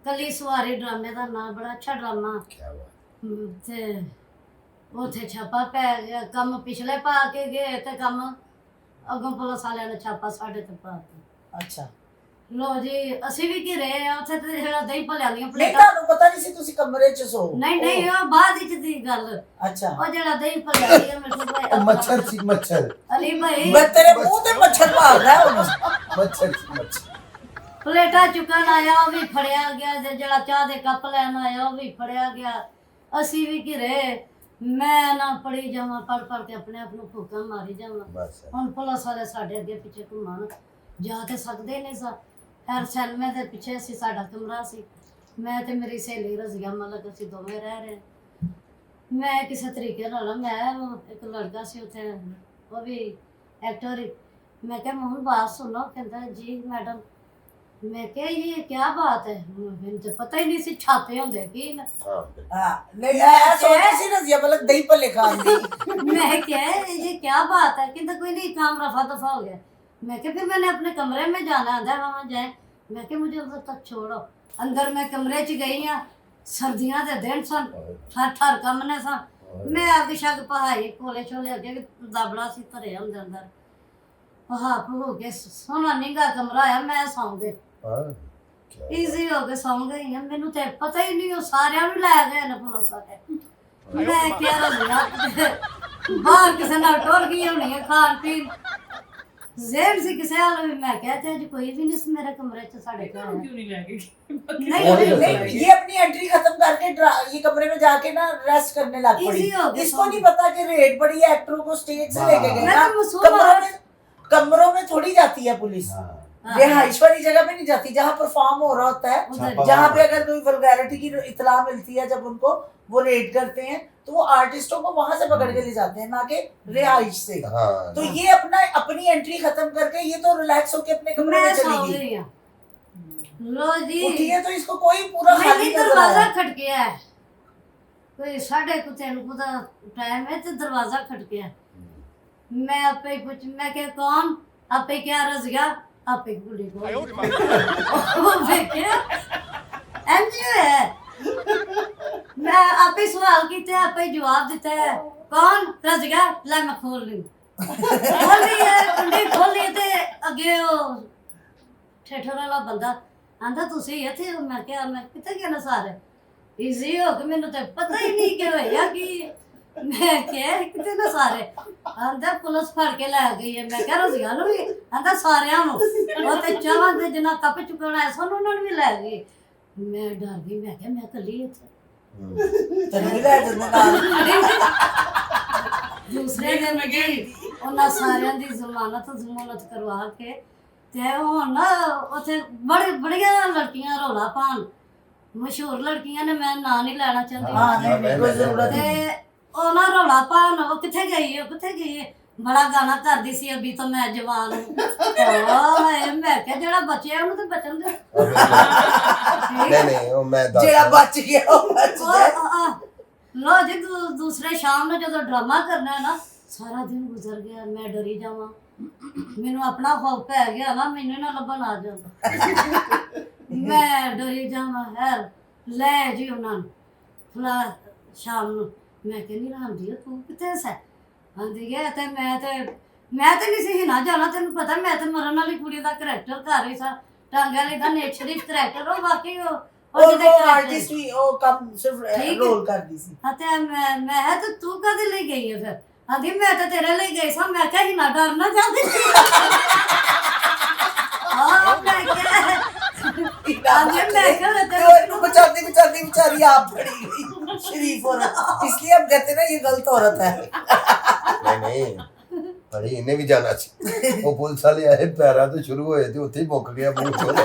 ਕੱਲੀ ਸਵਾਰੀ ਡਰਾਮੇ ਦਾ ਨਾਮ ਬੜਾ ਅੱਛਾ ਡਰਾਮਾ। क्या हुआ? ਤੇ ਉੱਥੇ ਛਾਪਾ ਪੈ ਗਿਆ, ਕੰਮ ਪਿਛਲੇ ਪਾ ਕੇ ਗਏ ਤੇ ਕੰਮ ਅੱਗੋਂ ਪੁਲਿਸ ਵਾਲਿਆਂ ਨੇ ਛਾਪਾ ਸਾਡੇ ਤੇ ਪਾ ਦਿੱਤਾ। ਅੱਛਾ ਲੋ ਜੀ ਅਸੀਂ ਵੀ ਘਿਰੇ ਆ ਉੱਥੇ ਤੇ ਜਿਹੜਾ ਦਹੀਂ ਭਲਿਆਂ ਦੀਆਂ ਨਹੀਂ ਪਲੇਟਾਂ। ਤੁਹਾਨੂੰ ਪਤਾ ਨਹੀਂ ਸੀ ਤੁਸੀਂ ਕਮਰੇ 'ਚ ਸੋ। ਨਹੀਂ ਉਹ ਬਾਅਦ ਵਿੱਚ ਦੀ ਗੱਲ। ਅੱਛਾ ਉਹ ਜਿਹੜਾ ਦਹੀਂ ਭਲਿਆਂ ਦੀਆਂ ਮਿੱਠੂ ਭਾਈ मच्छर सी मच्छर ਅਲੀ ਭਾਈ ਮੈਂ ਤੇਰੇ ਮੂੰਹ ਤੇ ਮੱਛਰ ਮਾਰਦਾ ਹੁਣ। मच्छर सी मच्छर। ਪਲੇਟਾਂ ਚੁੱਕਣ ਆਇਆ ਉਹ ਵੀ ਫੜਿਆ ਗਿਆ, ਤੇ ਜਿਹੜਾ ਚਾਹ ਦੇ ਕੱਪ ਲੈਣ ਆਇਆ ਉਹ ਵੀ ਫੜਿਆ ਗਿਆ। ਅਸੀਂ ਵੀ ਘਿਰੇ, ਮੈਂ ਨਾ ਪੜੀ ਜਾਵਾਂ, ਪੜ ਕੇ ਆਪਣੇ ਆਪ ਨੂੰ ਫੂਕਾਂ ਮਾਰੀ ਜਾਵਾਂ। बस ਹੁਣ ਪੁਲਿਸ ਵਾਲੇ ਸਾਡੇ ਅੱਗੇ ਪਿੱਛੇ ਘੁੰਮਣ ਜਾ ਤੇ ਸਕਦੇ ਨਹੀਂ ਸਾ। ਹਰ ਸੈਨਮੇ ਦੇ ਪਿੱਛੇ ਅਸੀਂ ਸਾਡਾ ਕਮਰਾ ਸੀ, ਮੈਂ ਤੇ ਮੇਰੀ ਸਹੇਲੀ ਰਜ਼ੀਆ ਮਲਕ ਅਸੀਂ ਦੋਵੇਂ ਰਹਿ ਰਹੇ। ਮੈਂ ਕਿਸੇ ਤਰੀਕੇ ਨਾਲ ਮੈਂ ਇੱਕ ਲੜਕਾ ਸੀ ਉੱਥੇ, ਉਹ ਵੀ ਐਕਟਰ ਹੀ। ਮੈਂ ਕਿਹਾ मोहन बात सुनो, कहता है जी मैडम। मैं क्या ये क्या बात है, मुझे तो पता ही नहीं सी छापे होंगे की ना। हाँ हाँ नहीं ऐसा सोचती सी रज़िया मलक दही भल्ले खान दी। मैं क्या ये क्या बात है, कहता कोई नहीं काम रफा दफा हो गया। मैं क्या फिर मैंने अपने कमरे में जाना है, वहाँ जाए। मैं क्या मुझे उधर तक छोड़ो। अंदर मैं कमरे च गई हाँ, सर्दियाँ के दिन सन, ठर कमने सन। मैं अग शग पहाई कोले छोले अगे दबड़ा सी धरे होंगे अंदर, पहा हो के सोना निंगा कमरा आया, मैं सौ गई ईजी हो के सौ गई हाँ। मैनू तो पता ही नहीं, सारे भी लै गए ने पुलिस वाले। मैं क्या रज़िया बाहर किसी नाल टुर गई होनी है खान पीन जेब से किसी हाल भी। मैं कहते अज कोई भी नहीं मेरे कमरे च साढ़े घर क्यों नहीं लगे? नहीं ये अपनी एंट्री खत्म करके ये कमरे में जाके ना रेस्ट करने लग पड़ी। Easy हो गया इसको नहीं पता कि रेड पड़ी है, एक्टरों को स्टेज से लेके गए मैं ना। तो मासूम कमरों में थोड़ी जाती है पुलिस। हाँ। रिहाइश वाली जगह पे नहीं जाती जहाँ परफॉर्म हो रहा होता है, उधर जहाँ पे अगर कोई वल्गैरिटी की इतला मिलती है, जब उनको वो रेड करते हैं तो वो आर्टिस्टों को वहां से पकड़ के ले जाते हैं, ना कि रिहाइश से। हाँ तो ये अपनी एंट्री खत्म करके ये तो रिलैक्स होके अपने कमरे में मैं चली सो गई। गई हूँ। लो जी उठी है तो इसको कोई पूरा खाली मैंने नजर दरवाजा आया। खटकिया है, कोई 3:30 का टाइम है तो दरवाजा खटकिया। मैं आपे ही पूछ, मैं क्या कौन, आपे क्या रज गया, आपे गुली को क्या एनजीओ है। मैं आपे सवाल कीते, आपे जवाब दिता है, कौन रज गया, ला मैं खोल ली है कुंडी खोली ते अगे वो ठेठर वाला बंदा आंदा तुसी इत्थे हो। मैं क्या, मैं किथे गया सारे इजी हो के मैंने तो पता ही नहीं कि होया कि मैं क्या किथे ना सारे आंदा पुलिस फड़ के ले गई है। मैं क्या रजिया नु भी आंदा सारियां नु वो ते चावां ते जना कप चुकना है सोनू नु भी ले गई। मैं डर गई, मैं क्या मैं कली इत्थे तेरे भी ले जंदे नाल। दूसरे दिन गई ਉਹਨਾਂ ਸਾਰਿਆਂ ਦੀ ਜ਼ਮਾਨਤ ਕਰਵਾ ਕੇ ਤੇ ਹੁਣ ਨਾ ਉੱਥੇ ਬੜੀਆਂ ਲੜਕੀਆਂ ਰੌਲਾ ਪਾਉਣ, ਮਸ਼ਹੂਰ ਲੜਕੀਆਂ ਨੇ, ਮੈਂ ਨਾਂ ਨਹੀਂ ਲੈਣਾ ਚਾਹੁੰਦੀ। हाँ नहीं कोई जरूरत ਤੇ नहीं। ਉਹ ਨਾ ਰੌਲਾ ਪਾਉਣ, ਉਹ ਕਿੱਥੇ ਗਈ ਹੈ, ਕਿੱਥੇ ਗਈ ਹੈ, ਬੜਾ ਗਾਣਾ ਕਰਦੀ ਸੀ ਅਭੀ ਤਾਂ ਮੈਂ ਜਵਾਨ ਹੂੰ। ਮੈਂ ਕਿਹਾ ਜਿਹੜਾ ਬਚਿਆ ਉਹਨੂੰ ਤਾਂ ਬਚਣ ਦੇ। नहीं वो मैं जेड़ा बच गया वो बच गया। लो जी दूसरे शाम ਨੂੰ ਜਦੋਂ ਡਰਾਮਾ ਕਰਨਾ ਹੈ ਨਾ, ਸਾਰਾ ਦਿਨ ਗੁਜ਼ਰ ਗਿਆ, ਮੈਂ ਡਰੀ ਜਾਵਾਂ, ਮੈਨੂੰ ਆਪਣਾ ਖੌਫ ਪੈ ਗਿਆ ਨਾ, ਮੈਨੂੰ ਨਾ ਲੱਭਣ ਆ ਜਾ। ਮੈਂ ਡਰੀ ਜਾਵਾਂ ਹੈ ਲੈ ਜੀ ਉਹਨਾਂ ਨੂੰ ਫਲਾ ਸ਼ਾਮ ਨੂੰ। ਮੈਂ ਕਹਿੰਦੀ ਰਾਂਦੀ ਤੂੰ ਕਿੱਥੇ ਸੈ, ਆਂਦੀ ਹੈ ਤੇ ਮੈਂ ਤੇ ਨਹੀਂ ਸੀ ਨਾ ਜਾਣਾ, ਤੈਨੂੰ ਪਤਾ ਮੈਂ ਤੇ ਮਰਨ ਵਾਲੀ ਕੁੜੀ ਦਾ ਕਰੈਕਟਰ ਕਰ ਰਹੀ ਸਾਂ, ਟਾਂਗੇ ਵਾਲੀ ਦਾ ਨੇਚਰਲ ਕਰੈਕਟਰ। ਉਹ ਵਾਕਈ और वो आर्टिस्ट भी वो कम सिर्फ ठीक है। रोल कर दी सी। ਅਤੇ ਮੈਂ ਹੈ ਤੇ ਤੂੰ ਕਦੇ ਲਈ ਗਈ ਹੈ ਫਿਰ, ਆਂਦੀ ਮੈਂ ਤਾਂ ਤੇਰੇ ਲਈ ਗਈ ਸਾਂ। ਮੈਂ ਕਿਹਾ ਹੀ ਨਾ ਡਰਨਾ ਚਾਹਦੀ ਹਾਂ ਮੈਂ ਕਿਹਾ आगे मैं क्या रहता है? तो बचाती बचाती बेचारी आप पड़ी गई शरीफ औरत, इसलिए हम कहते ना ये गलत औरत है। नहीं अरे इन्हें भी जाना चाहिए। वो पुलिस वाले आए पैरा तो शुरू हुए थे उत्थे ही मुक गया मुंह छोड़।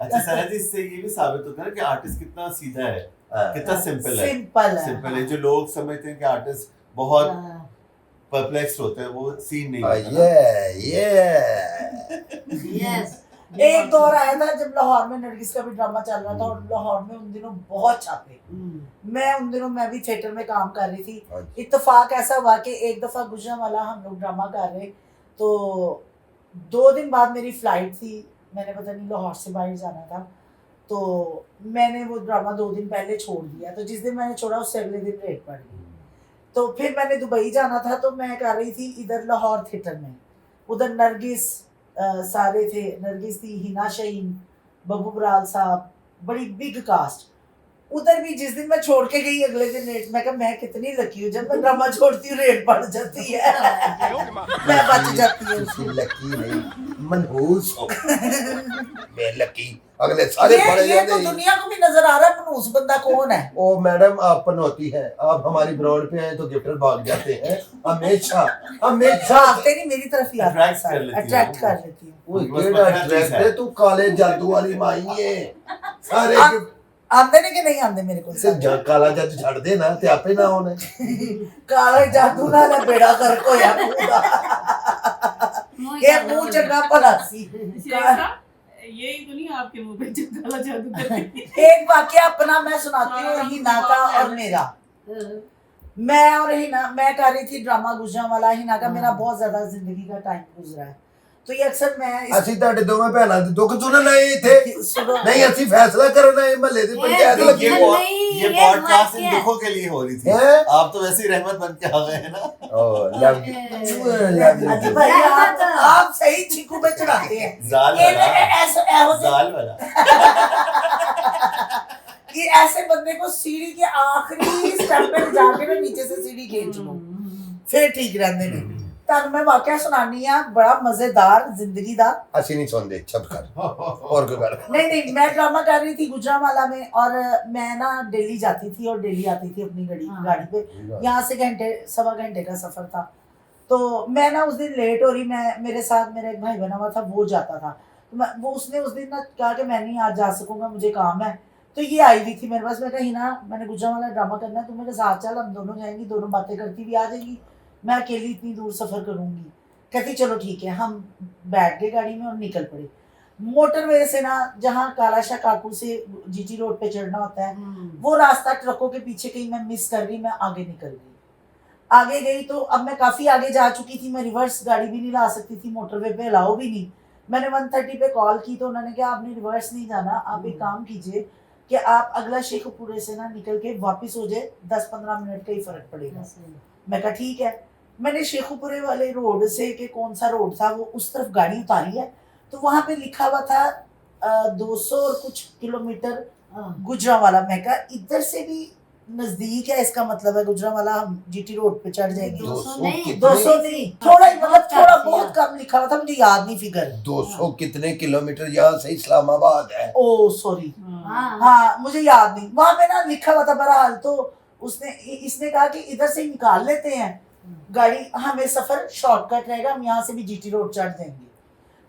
अच्छा सर जी, इससे ये भी साबित होता है कि आर्टिस्ट कितना सीधा है, कितना सिंपल है। सिंपल है। जो लोग समझते हैं कि आर्टिस्ट बहुत परप्लेक्स होते हैं, वो सीन नहीं होता। यस एक दौर आया था जब लाहौर में नरगिस का भी ड्रामा चल रहा था, और लाहौर में उन दिनों बहुत छापे। मैं भी थिएटर में काम कर रही थी। इत्तेफाक ऐसा हुआ कि एक दफा गुजरांवाला हम लोग ड्रामा कर रहे, तो 2 दिन बाद मेरी फ्लाइट थी, मैंने पता नहीं लाहौर से बाहर जाना था, तो मैंने वो ड्रामा 2 दिन पहले छोड़ दिया। तो जिस दिन मैंने छोड़ा उससे अगले दिन रेट पड़ गई। तो फिर मैंने दुबई जाना था, तो मैं कर रही थी इधर लाहौर थिएटर में। उधर नरगिस सारे थे, नरगिस थी, हिना शहीन, बब्बू बराल साहब, बड़ी बिग कास्ट। उधर भी जिस दिन मैं छोड़ के गई अगले दिन रेट, मैं कहा मैं कितनी लकी हूँ, जब मैं ड्रामा छोड़ती हूँ रेट बढ़ जाती है, मैं बच जाती हूँ। लकी नहीं मनहूस हो मैं लकी अगले सारे पड़े ये तो दुनिया को भी नजर आ रहा है मनहूस बंदा कौन है। ओ मैडम आप पनौती हैं, आप हमारी ब्रॉड पे आए तो गिफ्टर भाग जाते हैं हमेशा हमेशा। भागते नहीं, मेरी तरफ ही आते हैं, अट्रैक्ट कर लेती हूँ। ओए केड़ा ड्रेस है तू काले जादू वाली माई है सारे आंदे ने कि नहीं आंदे मेरे को से काला जादू छड़ दे ना ते आपे ना होने काले जादू ना ने बेड़ा करको या पूरा ये मुंह चंगा भला सी। यही तो नहीं आपके मुंह पे जो काला जादू कर रही है। एक वाकया अपना मैं सुनाती हूँ, हिना का और मेरा। मैं और हिना, मैं कर रही थी ड्रामा गुजरांवाला। हिना का मेरा बहुत ज्यादा जिंदगी का टाइम गुजरा है, तो ये अक्सर मैं ਅਸੀਂ ਤੁਹਾਡੇ ਦੋਵੇਂ ਭੈਣਾਂ ਦੇ ਦੁੱਖ ਸੁਣਨ ਆਏ ਇੱਥੇ सुनो नहीं ਅਸੀਂ फैसला करना है महल्ले ਦੀ पंचायत ये लगी नहीं, ये ये पॉडकास्ट इन वाकया। दुखों के लिए हो रही थी। हैं? आप तो वैसे ही रहमत बन के आ गए हैं ना। ओ लव अजी यू भाई आप सही चीकू पे चढ़ाते हैं। जाल ये वाला, ऐसे ऐहो से- जाल वाला। कि ऐसे बंदे को सीढ़ी के आखिरी स्टेप पे जाके ना नीचे से सीढ़ी खींच लो, फिर ठीक रहंदे ने। तब मैं वाकया सुनानी है, बड़ा मजेदार जिंदगी दा। ਅਸੀਂ ਨਹੀਂ ਸੁਣਦੇ ਛੱਪ ਕਰ और कोई कर नहीं मैं ड्रामा कर रही थी गुजरांवाला में, और मैं ना दिल्ली जाती थी और दिल्ली आती थी अपनी गाड़ी पे। यहाँ से 1.5 घंटे का सफर था। तो मैं ना उस दिन लेट हो रही, मैं मेरे साथ मेरा एक भाई बना हुआ था, वो जाता था, तो मैं वो उसने उस दिन ना कहा कि मैं नहीं आज जा सकूंगा, मुझे काम है। तो ये आई हुई थी मेरे पास, मैं कही ना मैंने गुजरांवाला ड्रामा करना है, तू मेरे साथ चल, हम दोनों जाएंगी, दोनों बातें करती भी आ जाएंगी, मैं अकेली इतनी दूर सफ़र करूंगी। कहती चलो ठीक है। हम बैठ गए गाड़ी में और निकल पड़े। मोटरवे से ना, जहाँ कालाशाह काकू से जीटी रोड पे चढ़ना होता है, वो रास्ता ट्रकों के पीछे कहीं मैं मिस कर गई, मैं आगे निकल गई। आगे गई तो अब मैं काफ़ी आगे जा चुकी थी, मैं रिवर्स गाड़ी भी नहीं ला सकती थी, मोटरवे पे अलाउ भी नहीं। मैंने 130 पे कॉल की तो उन्होंने कहा आपने रिवर्स नहीं जाना, आप एक काम कीजिए कि आप अगला शेखपुरे से ना निकल के वापस हो जाए, 10-15 मिनट का ही फ़र्क पड़ेगा। मैं कहा ठीक है। मैंने शेखपुरे वाले रोड से, कि कौन सा रोड था वो, उस तरफ गाड़ी उतारी है, तो वहाँ पे लिखा हुआ था 200 और कुछ किलोमीटर गुजरांवाला। मैं कहा इधर से भी नजदीक है, इसका मतलब है गुजरांवाला हम जीटी रोड पे चढ़ जाएंगे। 200 नहीं, थोड़ा ही, मतलब थोड़ा बहुत कम लिखा हुआ था, मुझे याद नहीं फिगर। 200 कितने किलोमीटर यहाँ से इस्लामाबाद है? ओ सॉरी, हाँ मुझे याद नहीं, वहाँ पे ना लिखा हुआ था। बहरहाल तो इसने कहा कि इधर से निकाल लेते हैं गाड़ी, हमें सफर शॉर्टकट रहेगा, हम यहाँ से भी जीटी रोड चढ़ देंगे।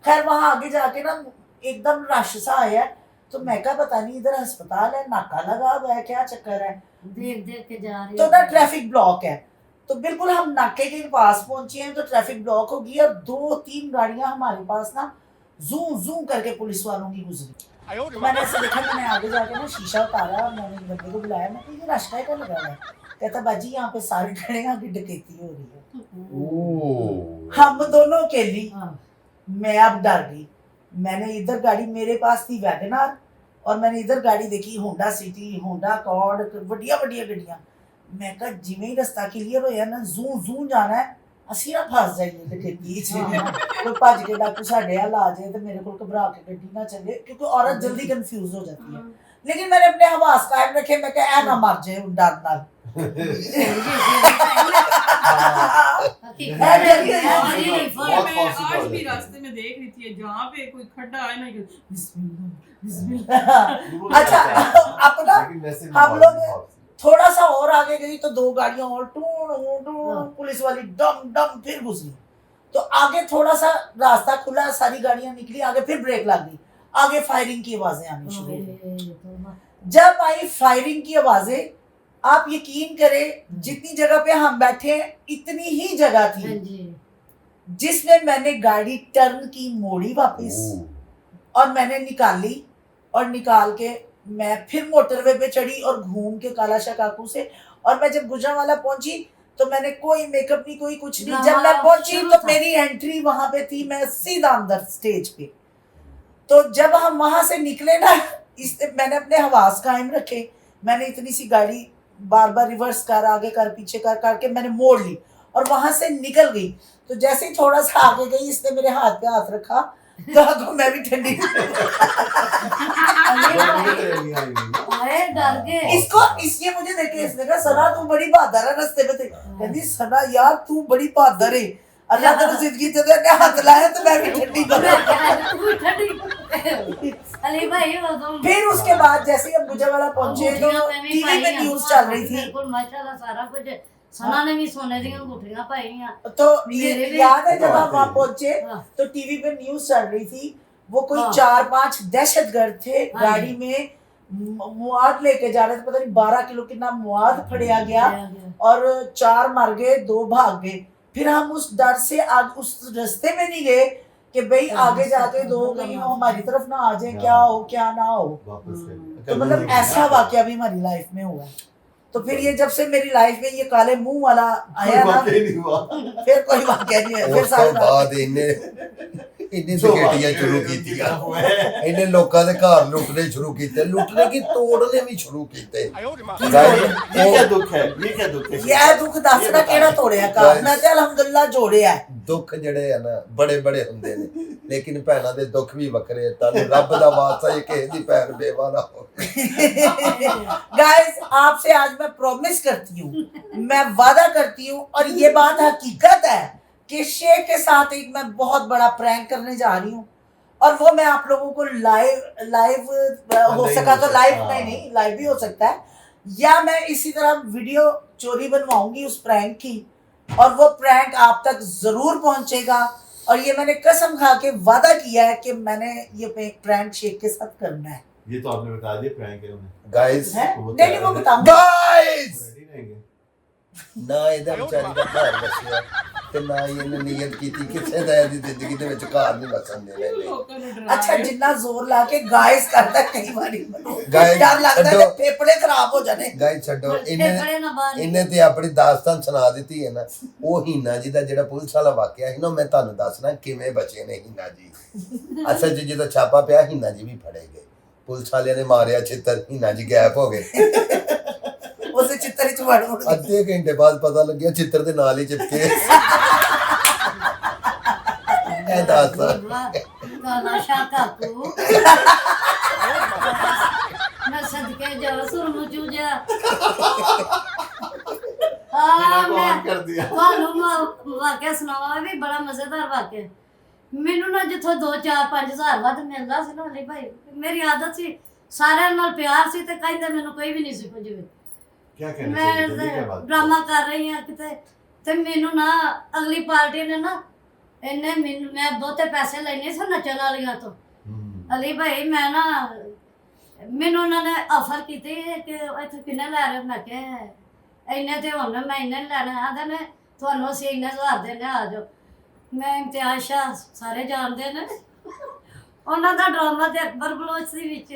खैर वहां आगे जाके ना एकदम रश सा आया, तो मैं कहा पता नहीं इधर अस्पताल है, नाका लगा हुआ है, क्या चक्कर है, देख देख के जा रही तो ना ट्रैफिक ब्लॉक है। तो बिल्कुल हम नाके के पास पहुंचे हैं तो ट्रैफिक ब्लॉक हो गई, और 2-3 गाड़ियां हमारे पास ना जूम जूम करके पुलिस वालों की गुजरी। तो मैंने ऐसे देखा, मैंने आगे जाके ना शीशा उतारा, मैंने बंदे को बुलाया, मैं ये रास्ता का लगा है। कहता बाजी यहाँ पे सारे खड़े हैं, आगे डकैती हो रही है। हम दोनों अकेली, मैं अब डर गई। मैंने इधर गाड़ी, मेरे पास थी वैगनार, और मैंने इधर गाड़ी देखी होंडा सिटी, होंडा कॉर्ड, बढ़िया बढ़िया गड्डियां। मैं कहा जिवें ही रास्ता क्लियर होया ना, जू जू जाना है, ਅਸੀਂ ना फस जाइए डकैती च, कोई भज के डाकू साढ़े हल आ जाए तो मेरे को घबरा के गड्डी ना चले, क्योंकि औरत जल्दी कंफ्यूज हो जाती है। लेकिन मैंने अपने हवास कायम रखे, मैं कहा ना मर जाए डर नाल। आज भी रास्ते में देख रही थी, जहाँ पे कोई खड्डा है ना, अच्छा अपना हम लोग थोड़ा सा और आगे गई तो 2 गाड़ियां और पुलिस वाली डम डम फिर घुसी। तो आगे थोड़ा सा रास्ता खुला, सारी गाड़ियां निकली आगे, फिर ब्रेक लग गई, आगे फायरिंग की आवाजें आनी शुरू हुई। जब आई फायरिंग की आवाजें, आप यकीन करें जितनी जगह पे हम बैठे हैं इतनी ही जगह थी जिसमें मैंने गाड़ी टर्न की, मोड़ी वापस, और मैंने निकाली, और निकाल के मैं फिर मोटरवे पे चढ़ी और घूम के कालाशाह काकू से। और मैं जब गुजरांवाला पहुंची तो मैंने कोई मेकअप नहीं, कोई कुछ नहीं, जब मैं पहुंची तो मेरी एंट्री वहां पे थी, मैं सीधा अंदर स्टेज पे। तो जब हम वहां से निकले ना, मैंने अपने हवास कायम रखे, मैंने इतनी सी गाड़ी बार बार रिवर्स कर, आगे कर, पीछे कर करके मैंने मोड़ ली और वहां से निकल गई। तो जैसे ही थोड़ा सा आगे गई, इसने मेरे हाथ पे हाथ रखा, तो मैं भी ठंडी डर गए। इसके मुझे देखे, इसने कहा सना तू बड़ी बहादुर है, रास्ते में थे, कहती सना यार तू बड़ी बहादुर है, अल्लाह तेरी जिंदगी तेरे हाथ लाया तो मैं भी ठंडी अली भाई फिर उसके बाद जैसे हम गुजरांवाला पहुंचे तो टीवी पे न्यूज़ चल रही थी, बिल्कुल माशाल्लाह सारा कुछ। सना ने भी सोने दी अंगूठियां पाईयां। तो याद है जब हम वहां पहुंचे तो टीवी पे न्यूज़ चल रही थी, वो कोई 4-5 दहशतगर्द थे गाड़ी में, मुआद लेके जा रहे थे, पता नहीं 12 किलो कितना मुआद फड़िया गया, और 4 मर गए, 2 भाग गए। फिर हम उस डर से उस रास्ते में नहीं गए कि भाई आगे जाके 2 कहीं वो हमारी तरफ ना आ जाए, क्या हो क्या ना हो। तो मतलब ऐसा वाकया भी हमारी लाइफ में हुआ है। तो फिर ये जब से मेरी लाइफ में ये काले मुंह वाला आया ना, फिर कोई वाकया नहीं है। फिर सारे बाद इन्ने सिगरेटियां शुरू कीतियां, इन्ने लोकां दे घर लुटने शुरू कीते, लुटने की तोड़ने भी शुरू कीते। ये क्या दुख है, ये क्या दुख है? ये दुख दसना केड़ा तोड़िया का, मैं ते अल्हम्दुलिल्लाह जोड़िया है। दुख जड़े है ना बड़े बड़े हुंदे ने, लेकिन भैणां दे दुख भी वखरे। तानू रब दा वास्ता ये किसी दी भैण बेवाना हो। गाइस आपसे आज मैं प्रॉमिस करती हूँ, मैं वादा करती हूँ, और ये बात हकीकत है कि शेख के साथ एक मैं बहुत बड़ा प्रैंक करने जा रही हूँ, और वो मैं आप लोगों को लाइव हो सका तो लाइव नहीं लाइव भी हो सकता है, या मैं इसी तरह वीडियो चोरी बनवाऊंगी उस प्रैंक की, और वो प्रैंक आप तक जरूर पहुंचेगा। और ये मैंने कसम खा के वादा किया है कि मैंने ये प्रैंक शेख के साथ करना है। ये तो आपने बता दिया प्रैंक है उन्हें गाइस नहीं वो बताऊंगा। गाइस रेडी रहेंगे ਨਾ ਇਹਦਾ ਵਿਚਾਰੀ ਦਾ ਘਰ ਵਸਿਆ ਤੇ ਨਾ ਹੀ ਇਹਨੇ ਨੀਅਤ ਕੀਤੀ ਕਿਸੇ ਦਾ ਇਹਦੀ ਜ਼ਿੰਦਗੀ ਦੇ ਵਿੱਚ ਘਰ ਨਹੀਂ ਵਸਣ ਦੇਣਾ ਇਹਨੇ। लोगों ने डराया अच्छा जिन्ना जोर ला के गाइस करता कई बारी गाइस, डर लगता है छड्डो। कि फेफड़े खराब हो जाने। ਗਾਇਸ ਛੱਡੋ ਇਹਨੇ ਫੇਫੜੇ ਨਾ ਬਾਹਰ ਇਹਨੇ ਤੇ ਆਪਣੀ ਦਾਸਤਾਨ ਸੁਣਾ ਦਿੱਤੀ ਹੈ ਨਾ। ਉਹ ਹੀਨਾ ਜੀ ਦਾ ਜਿਹੜਾ ਪੁਲਿਸ ਵਾਲਾ ਵਾਕਿਆ ਸੀ ਨਾ ਮੈਂ ਤੁਹਾਨੂੰ ਦੱਸਣਾ ਕਿਵੇਂ ਬਚੇ ਨੇ ਹੀਨਾ ਜੀ। ਅਸਲ 'ਚ ਜਦੋਂ ਛਾਪਾ ਪਿਆ ਹੀਨਾ ਜੀ ਵੀ ਫੜੇ ਗਏ। ਪੁਲਿਸ ਵਾਲਿਆਂ ਨੇ ਮਾਰਿਆ ਛਿੱਤਰ ਹੀਨਾ ਜੀ ਗਾਇਬ ਹੋ ਗਏ। उसे चित्तर च वड़ वड़ ਅੱਧੇ ਘੰਟੇ ਬਾਅਦ ਪਤਾ ਲੱਗਿਆ ਛਿੱਤਰ ਦੇ ਨਾਲ ਹੀ ਚਿਪਕੇ। ਇਹ ਦੱਸਦਾ ਕਾਲਾ ਸ਼ਾਹ ਕਾਕੂ ਮੈਂ ਸਦਕੇ ਜਾ ਸੁਰਮੂ ਚੂਜਾ ਇਹਨਾਂ को on कर दिया। ਤੁਹਾਨੂੰ ਵਾਕਿਆ ਸੁਣਾਵਾਂ ਵੀ ਬੜਾ ਮਜ਼ੇਦਾਰ ਵਾਕਿਆ। ਮੈਨੂੰ ਨਾ ਜਿੱਥੋਂ 2-4-5 ਹਜ਼ਾਰ ਵੱਧ ਮਿਲਦਾ ਸੀ ਨਾ ਅਲੀ ਭਾਈ ਮੇਰੀ ਆਦਤ ਸੀ ਸਾਰਿਆਂ ਨਾਲ ਪਿਆਰ ਸੀ ਤੇ ਕਹਿੰਦੇ ਮੈਨੂੰ ਕੋਈ ਵੀ ਨਹੀਂ ਸੀ ਪੁੱਛਵੇ। क्या कहना चाहिए जल्दी क्या ਮੈਂ बात ਡਰਾਮਾ ਕਰ ਰਹੀ ਹਾਂ ਕਿਤੇ ਤੇ ਮੈਨੂੰ ਨਾ ਅਗਲੀ ਪਾਰਟੀ ਨੇ ਨਾ ਇਹਨੇ ਮੈਨੂੰ ਮੈਂ ਬਹੁਤੇ ਪੈਸੇ ਲੈਣੇ ਸੀ ਨੱਚਣ ਵਾਲੀਆਂ ਤੋਂ। ਅਲੀ ਭਾਈ ਮੈਂ ਨਾ ਮੈਨੂੰ ਉਹਨਾਂ ਨੇ ਆਫਰ ਕੀਤੀ ਕਿ ਇੱਥੇ ਕਿੰਨੇ ਲੈ ਰਹੇ ਮੈਂ ਕਿਹਾ ਇੰਨੇ ਤੇ ਹੁਣ ਮੈਂ ਇੰਨੇ ਲੈਣਾ ਆਂਦੇ ਨੇ ਤੁਹਾਨੂੰ ਅਸੀਂ ਇੰਨੇ ਹਜ਼ਾਰ ਦੇਣੇ ਆ ਜਾਓ। ਮੈਂ ਇਮਤਿਆਜ਼ ਸ਼ਾਹ ਸਾਰੇ ਜਾਣਦੇ ਨੇ ਉਹਨਾਂ ਦਾ ਡਰਾਮਾ ਤੇ ਅਕਬਰ ਬਲੋਚ ਦੇ ਵਿੱਚ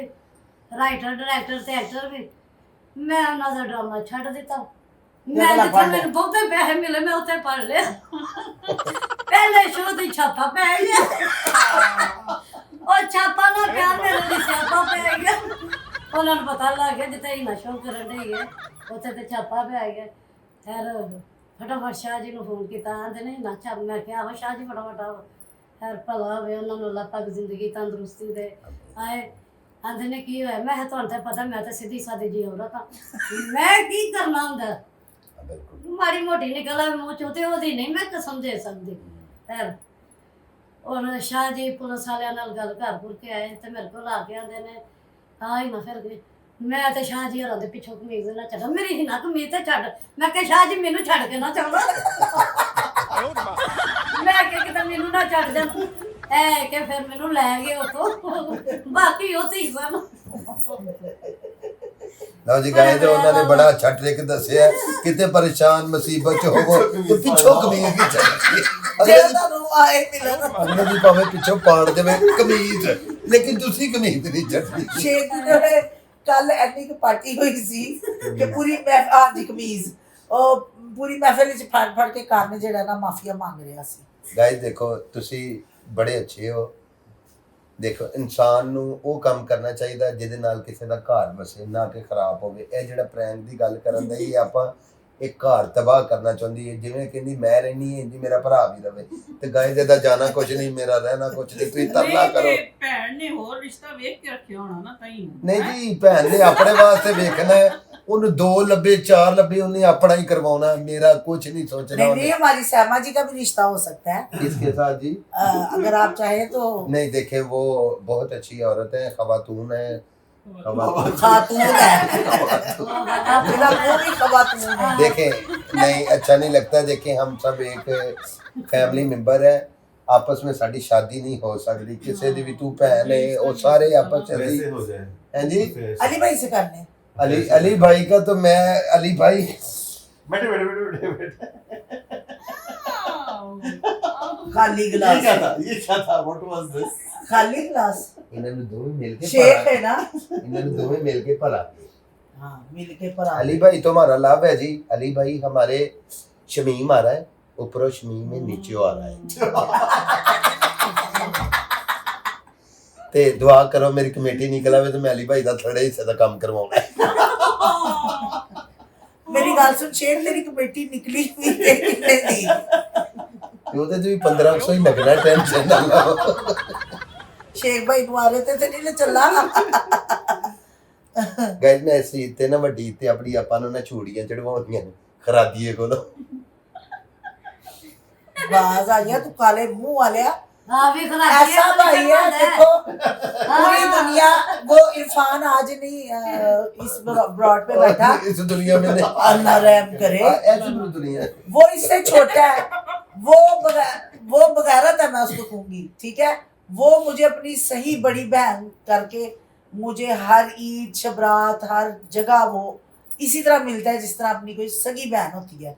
ਰਾਈਟਰ ਡਾਇਰੈਕਟਰ ਤੇ ਐਕਟਰ ਵੀ ਮੈਂ ਉਹਨਾਂ ਦਾ ਡਰਾਮਾ ਛੱਡ ਦਿੱਤਾ। ਮੈਂ ਜਿੱਥੇ ਮੈਨੂੰ ਬਹੁਤੇ ਪੈਸੇ ਮਿਲੇ ਮੈਂ ਉੱਥੇ ਪੜ ਲਿਆ। ਪਹਿਲੇ ਸ਼ੋਅ ਦੀ ਛਾਪਾ ਪੈ ਗਿਆ। ਉਹ ਛਾਪਾ ਨਾ ਪਿਆ ਮੇਰੇ ਲਈ ਛਾਪਾ ਪੈ ਗਿਆ। ਉਹਨਾਂ ਨੂੰ ਪਤਾ ਲੱਗ ਗਿਆ ਜਿੱਥੇ ਹੀ ਸ਼ੋਅ ਕਰਨ ਦੇ ਗਏ ਉੱਥੇ ਤੇ ਛਾਪਾ ਪੈ ਗਿਆ। ਫਿਰ ਫਟਾਫਟ ਸ਼ਾਹ ਜੀ ਨੂੰ ਫੋਨ ਕੀਤਾ ਆਂਦੇ ਨੇ ਨਾ ਛਾਪ ਮੈਂ ਕਿਹਾ ਆਓ ਸ਼ਾਹ ਜੀ ਫਟਾਫਟ ਆਓ। ਫਿਰ ਭਲਾ ਹੋਵੇ ਉਹਨਾਂ ਨੂੰ ਅੱਲਾਹ ਪਾਕ ਜ਼ਿੰਦਗੀ ਤੰਦਰੁਸਤੀ ਦੇ ਆਏ। ਆਂਦੇ ਨੇ ਕੀ ਹੋਇਆ ਮੈਂ ਕਿਹਾ ਤੁਹਾਨੂੰ ਤਾਂ ਪਤਾ ਮੈਂ ਤਾਂ ਸਿੱਧੀ ਸਾਦੀ ਜੀ ਔਰਤ ਹਾਂ ਮੈਂ ਕੀ ਕਰਨਾ ਹੁੰਦਾ ਮਾੜੀ ਮੋਟੀ ਨਿਕਲ ਆਵੇ ਮੂੰਹ ਚੋਂ ਤੇ ਉਹਦੀ ਨਹੀਂ ਮੈਂ ਕਸਮ ਦੇ ਸਕਦੀ। ਫਿਰ ਔਰ ਸ਼ਾਹ ਜੀ ਪੁਲਿਸ ਵਾਲਿਆਂ ਨਾਲ ਗੱਲ ਘਰ ਕੇ ਆਏ ਤੇ ਮੇਰੇ ਕੋਲ ਆ ਕੇ ਆਂਦੇ ਨੇ ਆਈ ਨਾ ਫਿਰ ਮੈਂ ਤੇ ਸ਼ਾਹ ਜੀ ਹੋਰਾਂ ਦੇ ਪਿੱਛੋਂ ਕਮੀਜ਼ ਨਾ ਛੱਡ ਮੇਰੀ ਹੀ ਨਾ ਕਮੀਜ਼ ਤੇ ਛੱਡ। ਮੈਂ ਕਿਹਾ ਸ਼ਾਹ ਜੀ ਮੈਨੂੰ ਛੱਡ ਕੇ ਨਾ ਚੱਲੋ। ਮੈਂ ਕਿਹਾ ਕਿਤੇ ਮੈਨੂੰ ਨਾ ਛੱਡ ਜਾ ਐ ਕਿ ਫਿਰ ਮੈਨੂੰ ਲੈ ਗਏ ਉਤੋਂ ਬਾਕੀ ਉਹ ਤੇ ਸਨ। ਲਓ ਜੀ ਗਾਇਸ ਉਹਨਾਂ ਨੇ ਬੜਾ ਅੱਛਾ ਟ੍ਰਿਕ ਦੱਸਿਆ ਕਿਤੇ ਪਰੇਸ਼ਾਨ ਮੁਸੀਬਤ ਚ ਹੋਵੋ ਤੇ ਪਿੱਛੋਂ ਕਮੀਜ਼ ਦੀ ਚੱਲਦੀ ਜਿਹਦਾ ਨੂੰ ਆਏ ਮਿਲਣ ਅਗਲੇ ਦੀ ਭਾਵੇਂ ਪਿੱਛੋਂ ਪਾੜ ਦੇਵੇ ਕਮੀਜ਼ ਲੇਕਿਨ ਤੁਸੀਂ ਕਮੀਜ਼ ਨਹੀਂ ਚੱਲਦੀ। शेख ने कल एनी की पार्टी हुई सी कि पूरी महफिल दी कमीज और पूरी महफिल च फड़ फड़ के कार ने जेड़ा ना माफिया मांग रहा सी। ਗਾਇਸ ਦੇਖੋ ਤੁਸੀਂ ਬੜੇ ਅੱਛੇ ਹੋ। ਦੇਖੋ ਇਨਸਾਨ ਨੂੰ ਉਹ ਕੰਮ ਕਰਨਾ ਚਾਹੀਦਾ ਜਿਹਦੇ ਨਾਲ ਕਿਸੇ ਦਾ ਘਰ ਵਸੇ ਨਾ ਕਿ ਖਰਾਬ ਹੋਵੇ। ਇਹ ਜਿਹੜਾ ਪ੍ਰੈਂਕ ਦੀ ਗੱਲ ਕਰਨ ਦਾ ਇਹ ਆਪਾਂ ਇੱਕ ਘਰ ਤਬਾਹ ਕਰਨਾ ਚਾਹੁੰਦੀ ਹੈ। ਜਿਵੇਂ ਕਹਿੰਦੀ ਮੈਂ ਰਹਿਣੀ ਹੈ ਇੰਜ ਮੇਰਾ ਭਰਾ ਵੀ ਰਵੇ ਤੇ ਗਾਇਸ ਇਹਦਾ ਜਾਣਾ ਕੁਝ ਨਹੀਂ ਮੇਰਾ ਰਹਿਣਾ ਕੁਝ ਨਹੀਂ। ਤੁਸੀਂ ਤਰਲਾ ਕਰੋ। ਭੈਣ ਨੇ ਹੋਰ ਰਿਸ਼ਤਾ ਵੇਖ ਕੇ ਰੱਖਿਆ ਹੋਣਾ ਨਾ ਤਾਈ ਨਹੀਂ ਜੀ ਭੈਣ ਨੇ ਆਪਣੇ ਵਾਸਤੇ ਵੇਖਣਾ ਹੈ। ਉਹਨੂੰ 2 ਲੱਭੇ 4 ਲੱਭੇ ਉਹਨੇ ਆਪਣਾ ਹੀ ਕਰਵਾਉਣਾ ਮੇਰਾ ਕੁਝ ਨਹੀਂ सोचना। नहीं हमारी सहमा जी का भी रिश्ता हो सकता है किसके साथ जी? अगर आप चाहे तो। नहीं देखे वो बहुत अच्छी औरत है खवातून है खातून है मेरा वो भी खवातून है। देखे नहीं अच्छा नहीं लगता। देखे हम सब एक फैमिली मेंबर है आपस में साड़ी शादी नहीं हो सकती किसी दी भी तू भैन है वो सारे आपस में वैसे हो जाए हैं जी। अली भाई से करने अली भाई का तो मैं अली भाई बैठे बैठे बैठे बैठे खाली ये गिलास क्या था व्हाट वाज दिस खाली गिलास इन्होंने दोवें मिलके शेख है ना। इन्होंने दोवें मिलके भरा हाँ मिल के पर अली भाई तुम्हारा लाभ है जी। अली भाई हमारे शमीम आ रहा है ऊपरों शमीम में नीचे आ रहा है ते दुआ करो मेरी कमेटी निकल आवे तो मैं अली भाई दा थोड़े हिस्से दा काम करवाऊंगा। मेरी गाल सुन शेख तेरी कमेटी निकली हुई है कितने दी ਤੇ ਉਹਦੇ 'ਚ ਵੀ 1500 ਹੀ ਲੱਗਣਾ ਟੈਨਸ਼ਨ ਨਾ ਲਓ। शेख भाई ਨੂੰ ਆ ਰਹੇ ਤੇ ਨਹੀਂ ਲੈ ਚੱਲਾ। ਗਾਇਸ ਮੈਂ ਇਸੇ ਤੇ ਨਾ ਵੱਡੀ ਤੇ ਆਪਣੀ ਆਪਾਂ ਨੂੰ ਨਾ ਛੂੜੀਆਂ ਚੜਵਾਉਂਦੀਆਂ ਨੇ ਖਰਾਦੀਏ ਕੋਲੋਂ। ਬਾਜ਼ ਆ ਗਿਆ ਤੂੰ ਕਾਲੇ ਮੂੰਹ ਵਾਲਿਆ हाँ भी खराब ऐसा भाई है देखो पूरी दुनिया वो इरफान आज नहीं इस ब्रॉड पे बैठा इस दुनिया में नहीं। अल्लाह रहम करे ऐसी पूरी दुनिया है। वो इससे छोटा है वो बगैरत है मैं उसको कहूंगी ठीक है वो मुझे अपनी सही बड़ी बहन करके मुझे हर ईद शबरात हर जगह वो इसी तरह मिलता है जिस तरह अपनी कोई सगी बहन होती है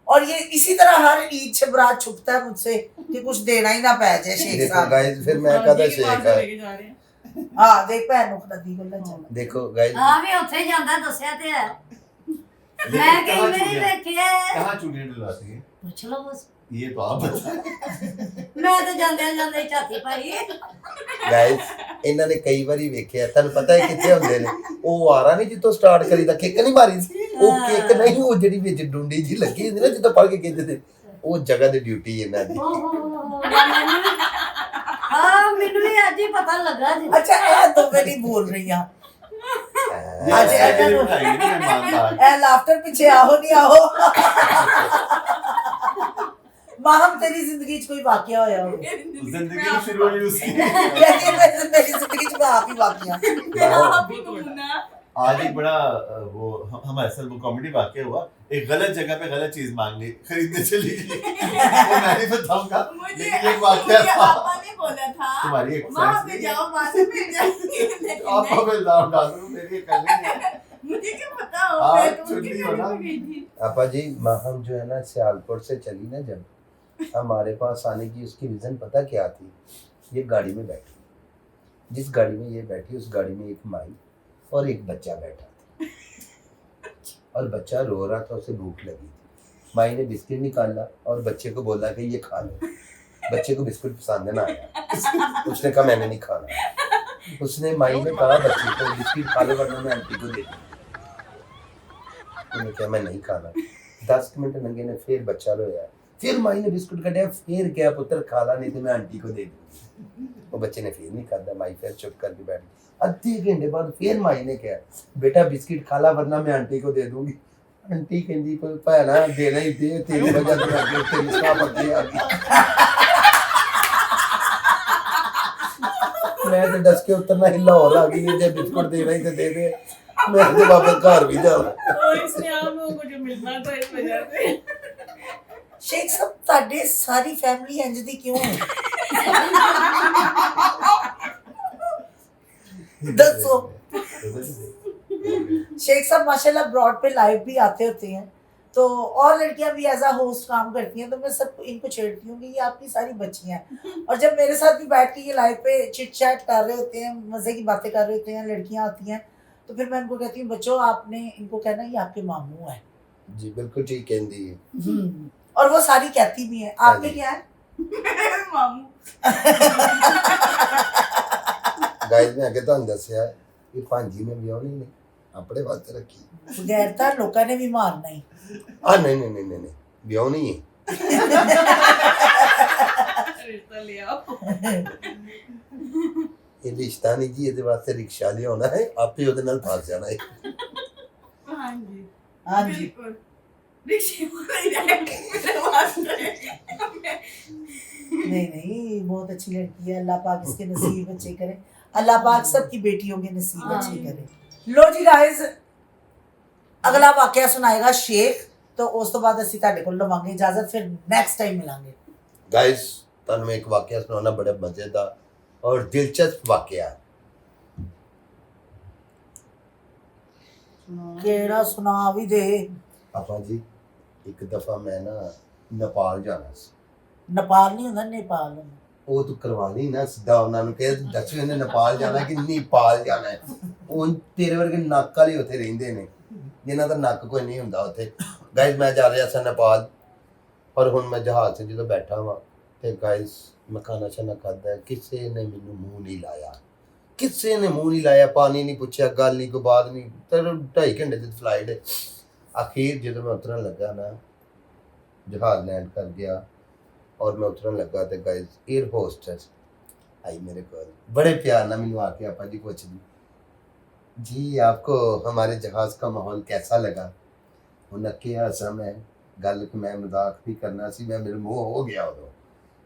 और ये इसी तरह हर ईद शबरात छुपता है मुझसे कि कुछ देना ही ना पै जाए शेख देखो साहब गाइस फिर मैं कहता शेख है लेके जा रहे हैं हाँ देख भैन ਨੂੰ ਖੜਦੀ ਗੱਲਾਂ ਚੱਲ देखो गाइस हाँ भी उत्थे जांदा दस्या ते है मैं कई मेरी देखिए कहाँ चूड़ियां डलवाती है पूछ लो बस ये तो आप बताएं मैं तो जांदे जांदे छाती पाई ਗਾਇਸ ਇਹਨਾਂ ਨੇ ਕਈ ਵਾਰੀ ਵੇਖਿਆ ਤੁਹਾਨੂੰ ਪਤਾ ਹੈ ਕਿੱਥੇ ਹੁੰਦੇ ਨੇ ਉਹ ਆਰਾ ਨਹੀਂ ਜਿੱਤੋਂ ਸਟਾਰਟ ਕਰੀਦਾ ਕਿੱਕ ਨਹੀਂ ਮਾਰੀ ਸੀ ਉਹ ਕਿੱਕ ਨਹੀਂ ਉਹ ਜਿਹੜੀ ਵਿੱਚ ਡੁੰਡੀ ਜੀ ਲੱਗੀ ਹੁੰਦੀ ਨਾ ਜਿੱਦੋਂ ਪੜ ਕੇ ਕਹਿੰਦੇ ਤੇ ਉਹ ਜਗ੍ਹਾ ਦੀ ਡਿਊਟੀ ਇਹਨਾਂ ਦੀ हाँ मैनू भी आज ही पता लगा जी अच्छा ਇਹ ਦੋਵੇਂ ਨਹੀਂ ਬੋਲ ਰਹੀਆਂ ये आज ऐसे ऐसा उठाइए ना मैं मानता ਇਹ ਲਾਫਟਰ ਪਿੱਛੇ ਆਹੋ ਨਹੀਂ ਆਹੋ माहम तेरी जिंदगी च कोई वाकया होया हो जिंदगी शुरू हुई उसकी कहती है मेरी जिंदगी च आप ही वाकया आप ही नमूना। आज एक बड़ा वो हमारे साथ वो कॉमेडी वाकया हुआ एक गलत जगह पे गलत चीज मांगने खरीदने चली गई वो मैं नहीं बताऊंगा मुझे लेकिन एक वाकया था आपा ने बोला था तुम्हारी एक वहाँ पे जाओ वहाँ से फिर जाएंगे आप पे इल्जाम डाल रहे हो मेरी कर नहीं मुझे क्या पता हो आप मैं तो उनकी चुन्नी हो ना। गाड़ी में गई थी। आपा जी हम जो है ना सियालकोट से चली ना जब हमारे पास आने की उसकी रीज़न पता क्या थी ये गाड़ी में बैठी जिस गाड़ी में ये बैठी उस गाड़ी में एक माई और एक बच्चा बैठा था और बच्चा रो रहा था उसे भूख लगी थी माई ने बिस्किट निकाला और बच्चे को बोला कि ये खा लो बच्चे को बिस्कुट पसंद ना आया उसने कहा मैंने नहीं खाना उसने माई ने कहा बच्चे को बिस्किट खा लो वरना मैं आंटी को दे दूँ उन्होंने कहा मैं नहीं खाना 10 मिनट लगे ने फिर बच्चा रोया फिर माई ने बिस्कुट कटिया फिर क्या पुत्र खा ला नहीं तो मैं आंटी को दे दूंगी वो बच्चे ने फिर नहीं खाता माई फिर चुप करके बैठ गई आधे घंटे बाद फिर माई ने कहा बेटा बिस्किट खा ला वरना मैं आंटी को दे दूंगी आंटी कहती कोई भैना देना ही दे तेरी वजह से मैं तेरी साफ अगे आ गई मैं तो डस के उतरना ही लाहौर आ गई जब बिस्कुट देना ही तो दे दे मैं तो वापस घर भी जाना और इसने आप लोगों को जो मिलना था इस वजह से शेख साहब ਤੁਹਾਡੇ ਸਾਰੀ ਫੈਮਿਲੀ ਇੰਜ ਦੀ ਕਿਉਂ ਹੈ दसो शेख साहब माशाल्लाह ब्रॉड पे लाइव भी आते होते हैं तो और लड़कियां भी एज अ होस्ट काम करती हैं तो मैं सब इनको छेड़ती हूँ कि ये आपकी सारी बच्चियां हैं और जब मेरे साथ भी बैठ के ये लाइव पे चिट चैट कर रहे होते हैं मज़े की बातें कर रहे होते हैं लड़कियां आती हैं तो फिर मैं इनको कहती हूँ बच्चों आपने इनको कहना ये आपके मामू है जी बिल्कुल ठीक कहती है और वो सारी कहती भी हैं आपके क्या है मामू गाइस मैं आगे ਤੁਹਾਨੂੰ ਦੱਸਿਆ ਇਹ ਭਾਂਜੀ ਨੇ ਵਿਆਹ ਨਹੀਂ ਆਪਣੇ ਵਾਸਤੇ ਰੱਖੀ बगैर था लोगों ने भी मारना ही ਆ ਨਹੀਂ ਵਿਆਹ ਨਹੀਂ ਹੈ रिश्ता ले आओ ਇਹ ਰਿਸ਼ਤਾ ਨਹੀਂ ਜੀ ਇਹਦੇ ਵਾਸਤੇ ਰਿਕਸ਼ਾ ਲਿਆਉਣਾ ਹੈ ਆਪੇ ਉਹਦੇ ਨਾਲ ਫਸ ਜਾਣਾ ਹੈ हाँ जी हाँ जी बिल्कुल रिक्शे वाले जाएंगे मेरे वास्ते नहीं बहुत अच्छी लड़की है अल्लाह पाक इसके नसीब अच्छे करे अल्लाह पाक सबकी बेटियों के नसीब अच्छे करे लो जी गाइस अगला वाकया सुनाएगा शेख तो उस तो बाद ਅਸੀਂ ਤੁਹਾਡੇ ਕੋਲ ਲਵਾਂਗੇ ਇਜਾਜ਼ਤ ਫਿਰ ਨੈਕਸਟ ਟਾਈਮ ਮਿਲਾਂਗੇ गाइस ਤੁਹਾਨੂੰ ਮੈਂ ਇੱਕ ਵਾਕਿਆ ਸੁਣਾਉਣਾ ਬੜਾ ਮਜ਼ੇਦਾਰ ਔਰ ਦਿਲਚਸਪ ਵਾਕਿਆ ਕਿਹੜਾ ਸੁਣਾ ਵੀ ਦੇ ਆਪਾਂ ਜੀ ਇੱਕ ਦਫਾ ਮੈਂ ਨਾ ਨੇਪਾਲ ਜਾਣਾ ਸੀ ਨੇਪਾਲ ਨਹੀਂ ਹੁੰਦਾ ਨੇਪਾਲ ਹੁੰਦਾ ਉਹ ਤੂੰ ਕਰਵਾ ਲਈ ਨਾ ਸਿੱਧਾ ਉਹਨਾਂ ਨੂੰ ਕਹੇ ਦੱਸੋ ਇਹਨੇ ਨੇਪਾਲ ਜਾਣਾ ਕਿ ਨੇਪਾਲ ਜਾਣਾ ਹੈ ਉਹ ਤੇਰੇ ਵਰਗੇ ਨੱਕ ਵਾਲੇ ਉੱਥੇ ਰਹਿੰਦੇ ਨੇ ਜਿਨ੍ਹਾਂ ਦਾ ਨੱਕ ਕੋਈ ਨਹੀਂ ਹੁੰਦਾ ਉੱਥੇ ਗਾਇਸ ਮੈਂ ਜਾ ਰਿਹਾ ਸੀ ਨੇਪਾਲ ਔਰ ਹੁਣ ਮੈਂ ਜਹਾਜ਼ 'ਤੇ ਜਦੋਂ ਬੈਠਾ ਵਾਂ ਤੇ ਗਾਇਸ ਮੈਂ ਖਾਣਾ ਛਾਣਾ ਖਾਧਾ ਕਿਸੇ ਨੇ ਮੈਨੂੰ ਮੂੰਹ ਨਹੀਂ ਲਾਇਆ ਕਿਸੇ ਨੇ ਮੂੰਹ ਨਹੀਂ ਲਾਇਆ ਪਾਣੀ ਨਹੀਂ ਪੁੱਛਿਆ ਗੱਲ ਨਹੀਂ ਕੋਈ ਬਾਤ ਨਹੀਂ ਤੇ 2.5 ਘੰਟੇ ਦੀ ਫਲਾਈਟ ਹੈ ਅਖੀਰ ਜਦੋਂ ਮੈਂ ਉਤਰਨ ਲੱਗਾ ਨਾ ਜਹਾਜ਼ ਲੈਂਡ ਕਰ ਗਿਆ और मैं उतरन लगा तो गाइस एयर होस्टेस आई मेरे को बड़े प्यार ना मैंने आके आपा जी पूछ दी जी आपको हमारे जहाज़ का माहौल कैसा लगा उन्हें क्या हसा मैं गल मैं मजाक नहीं करना सी मैं मेरे मुँह हो गया उदो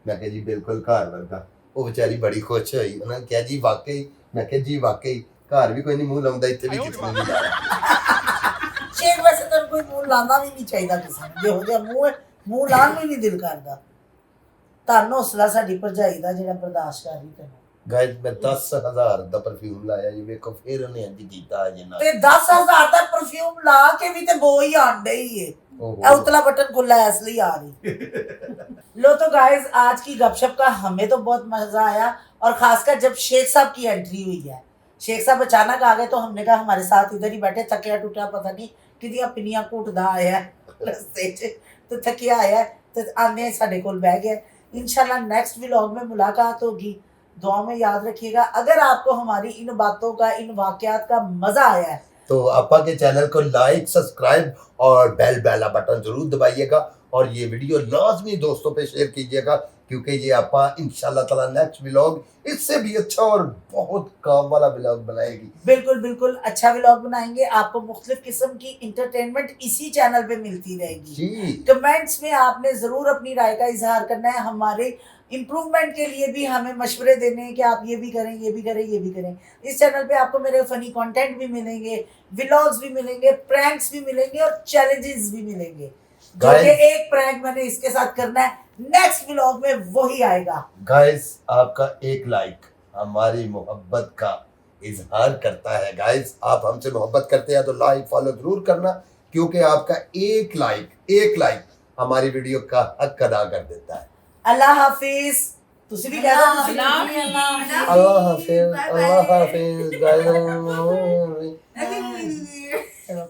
मैं कहा जी बिल्कुल घर वर्गा ਉਹ ਵਿਚਾਰੀ ਬੜੀ ਖੁਸ਼ ਹੋਈ, ਉਹਨਾਂ ਨੇ ਕਿਹਾ ਜੀ ਵਾਕਈ, ਮੈਂ ਕਿਹਾ ਜੀ ਵਾਕਈ ਘਰ ਵੀ ਕੋਈ ਨਹੀਂ ਮੂੰਹ ਲਾਉਂਦਾ, ਇੱਥੇ ਵੀ ਕਿਸੇ ਨੇ ਨਹੀਂ ਲਾਇਆ। ਸ਼ੇਖ ਵੈਸੇ ਤਾਂ ਕੋਈ ਮੂੰਹ ਲਾਣਾ ਵੀ ਨਹੀਂ ਚਾਹੀਦਾ ਕਿਸੇ ਨੂੰ, ਜਿਹੋ ਜਿਹਾ ਮੂੰਹ ਲਾਉਣ ਨੂੰ ਹੀ ਨਹੀਂ ਦਿਲ ਕਰਦਾ। ਧੰਨ ਹੌਸਲਾ ਸਾਡੀ ਭਰਜਾਈ ਦਾ ਜਿਹੜਾ ਬਰਦਾਸ਼ਤ ਕਰ ਰਹੀ ਤੈਨੂੰ। ਗਾਇਸ ਮੈਂ 10,000 ਦਾ ਪਰਫਿਊਮ ਲਾਇਆ ਜੀ, ਵੇਖੋ ਫਿਰ ਉਹਨੇ ਇੰਜ ਕੀਤਾ ਅਜੇ ਨਾਲ। ਤੇ 10,000 ਦਾ परफ्यूम ला के भी तो वो ही आन रही है, उतला बटन खुला है इसलिए आ रही। लो तो गाइस आज की गपशप का हमें तो बहुत मजा आया, और खासकर जब शेख साहब की एंट्री हुई है। शेख साहब अचानक आ गए तो हमने कहा हमारे साथ इधर ही बैठे, थकिया टूटा पता नहीं किदियां पिनियां घुटदा आया रस्ते च, तो थकिया आया तो आने साडे कोल बैठ गया। इंशाल्लाह नेक्स्ट व्लॉग में मुलाकात होगी, दुआ में याद रखिएगा। अगर आपको हमारी इन बातों का, इन वाकयात का मजा आया है तो आपा के चैनल को लाइक, सब्सक्राइब और बेल बटन जरूर दबाइएगा, और ये वीडियो लाजमी दोस्तों पे शेयर कीजिएगा, क्योंकि ये आपा इंशाल्लाह ताला नेक्स्ट व्लॉग इससे भी अच्छा और बहुत काम वाला व्लॉग बनाएगी। बिल्कुल बिल्कुल अच्छा व्लॉग बनाएंगे, आपको मुख्तलिफ किस्म की इंटरटेनमेंट इसी चैनल पे मिलती रहेगी। जी कमेंट्स में आपने ज़रूर अपनी राय का इजहार करना है, हमारे इम्प्रूवमेंट के लिए भी हमें मशवरे देने हैं कि आप ये भी करें, ये भी करें, ये भी करें। इस चैनल पे आपको मेरे फनी कंटेंट भी मिलेंगे, व्लॉग्स भी मिलेंगे, प्रैंक्स भी मिलेंगे और चैलेंजेस भी मिलेंगे, जो कि एक प्रैंक मैंने इसके साथ करना है, नेक्स्ट व्लॉग में वही आएगा। गाइस आपका एक लाइक हमारी मोहब्बत का इजहार करता है। गाइस आप हमसे मोहब्बत करते हैं तो लाइक फॉलो जरूर करना, क्योंकि आपका एक लाइक हमारी वीडियो का हक अदा कर देता है। अल्लाह हाफिज। तुसी भी कह दो। अल्लाह हाफिज, अल्लाह हाफिज गाइस। चलो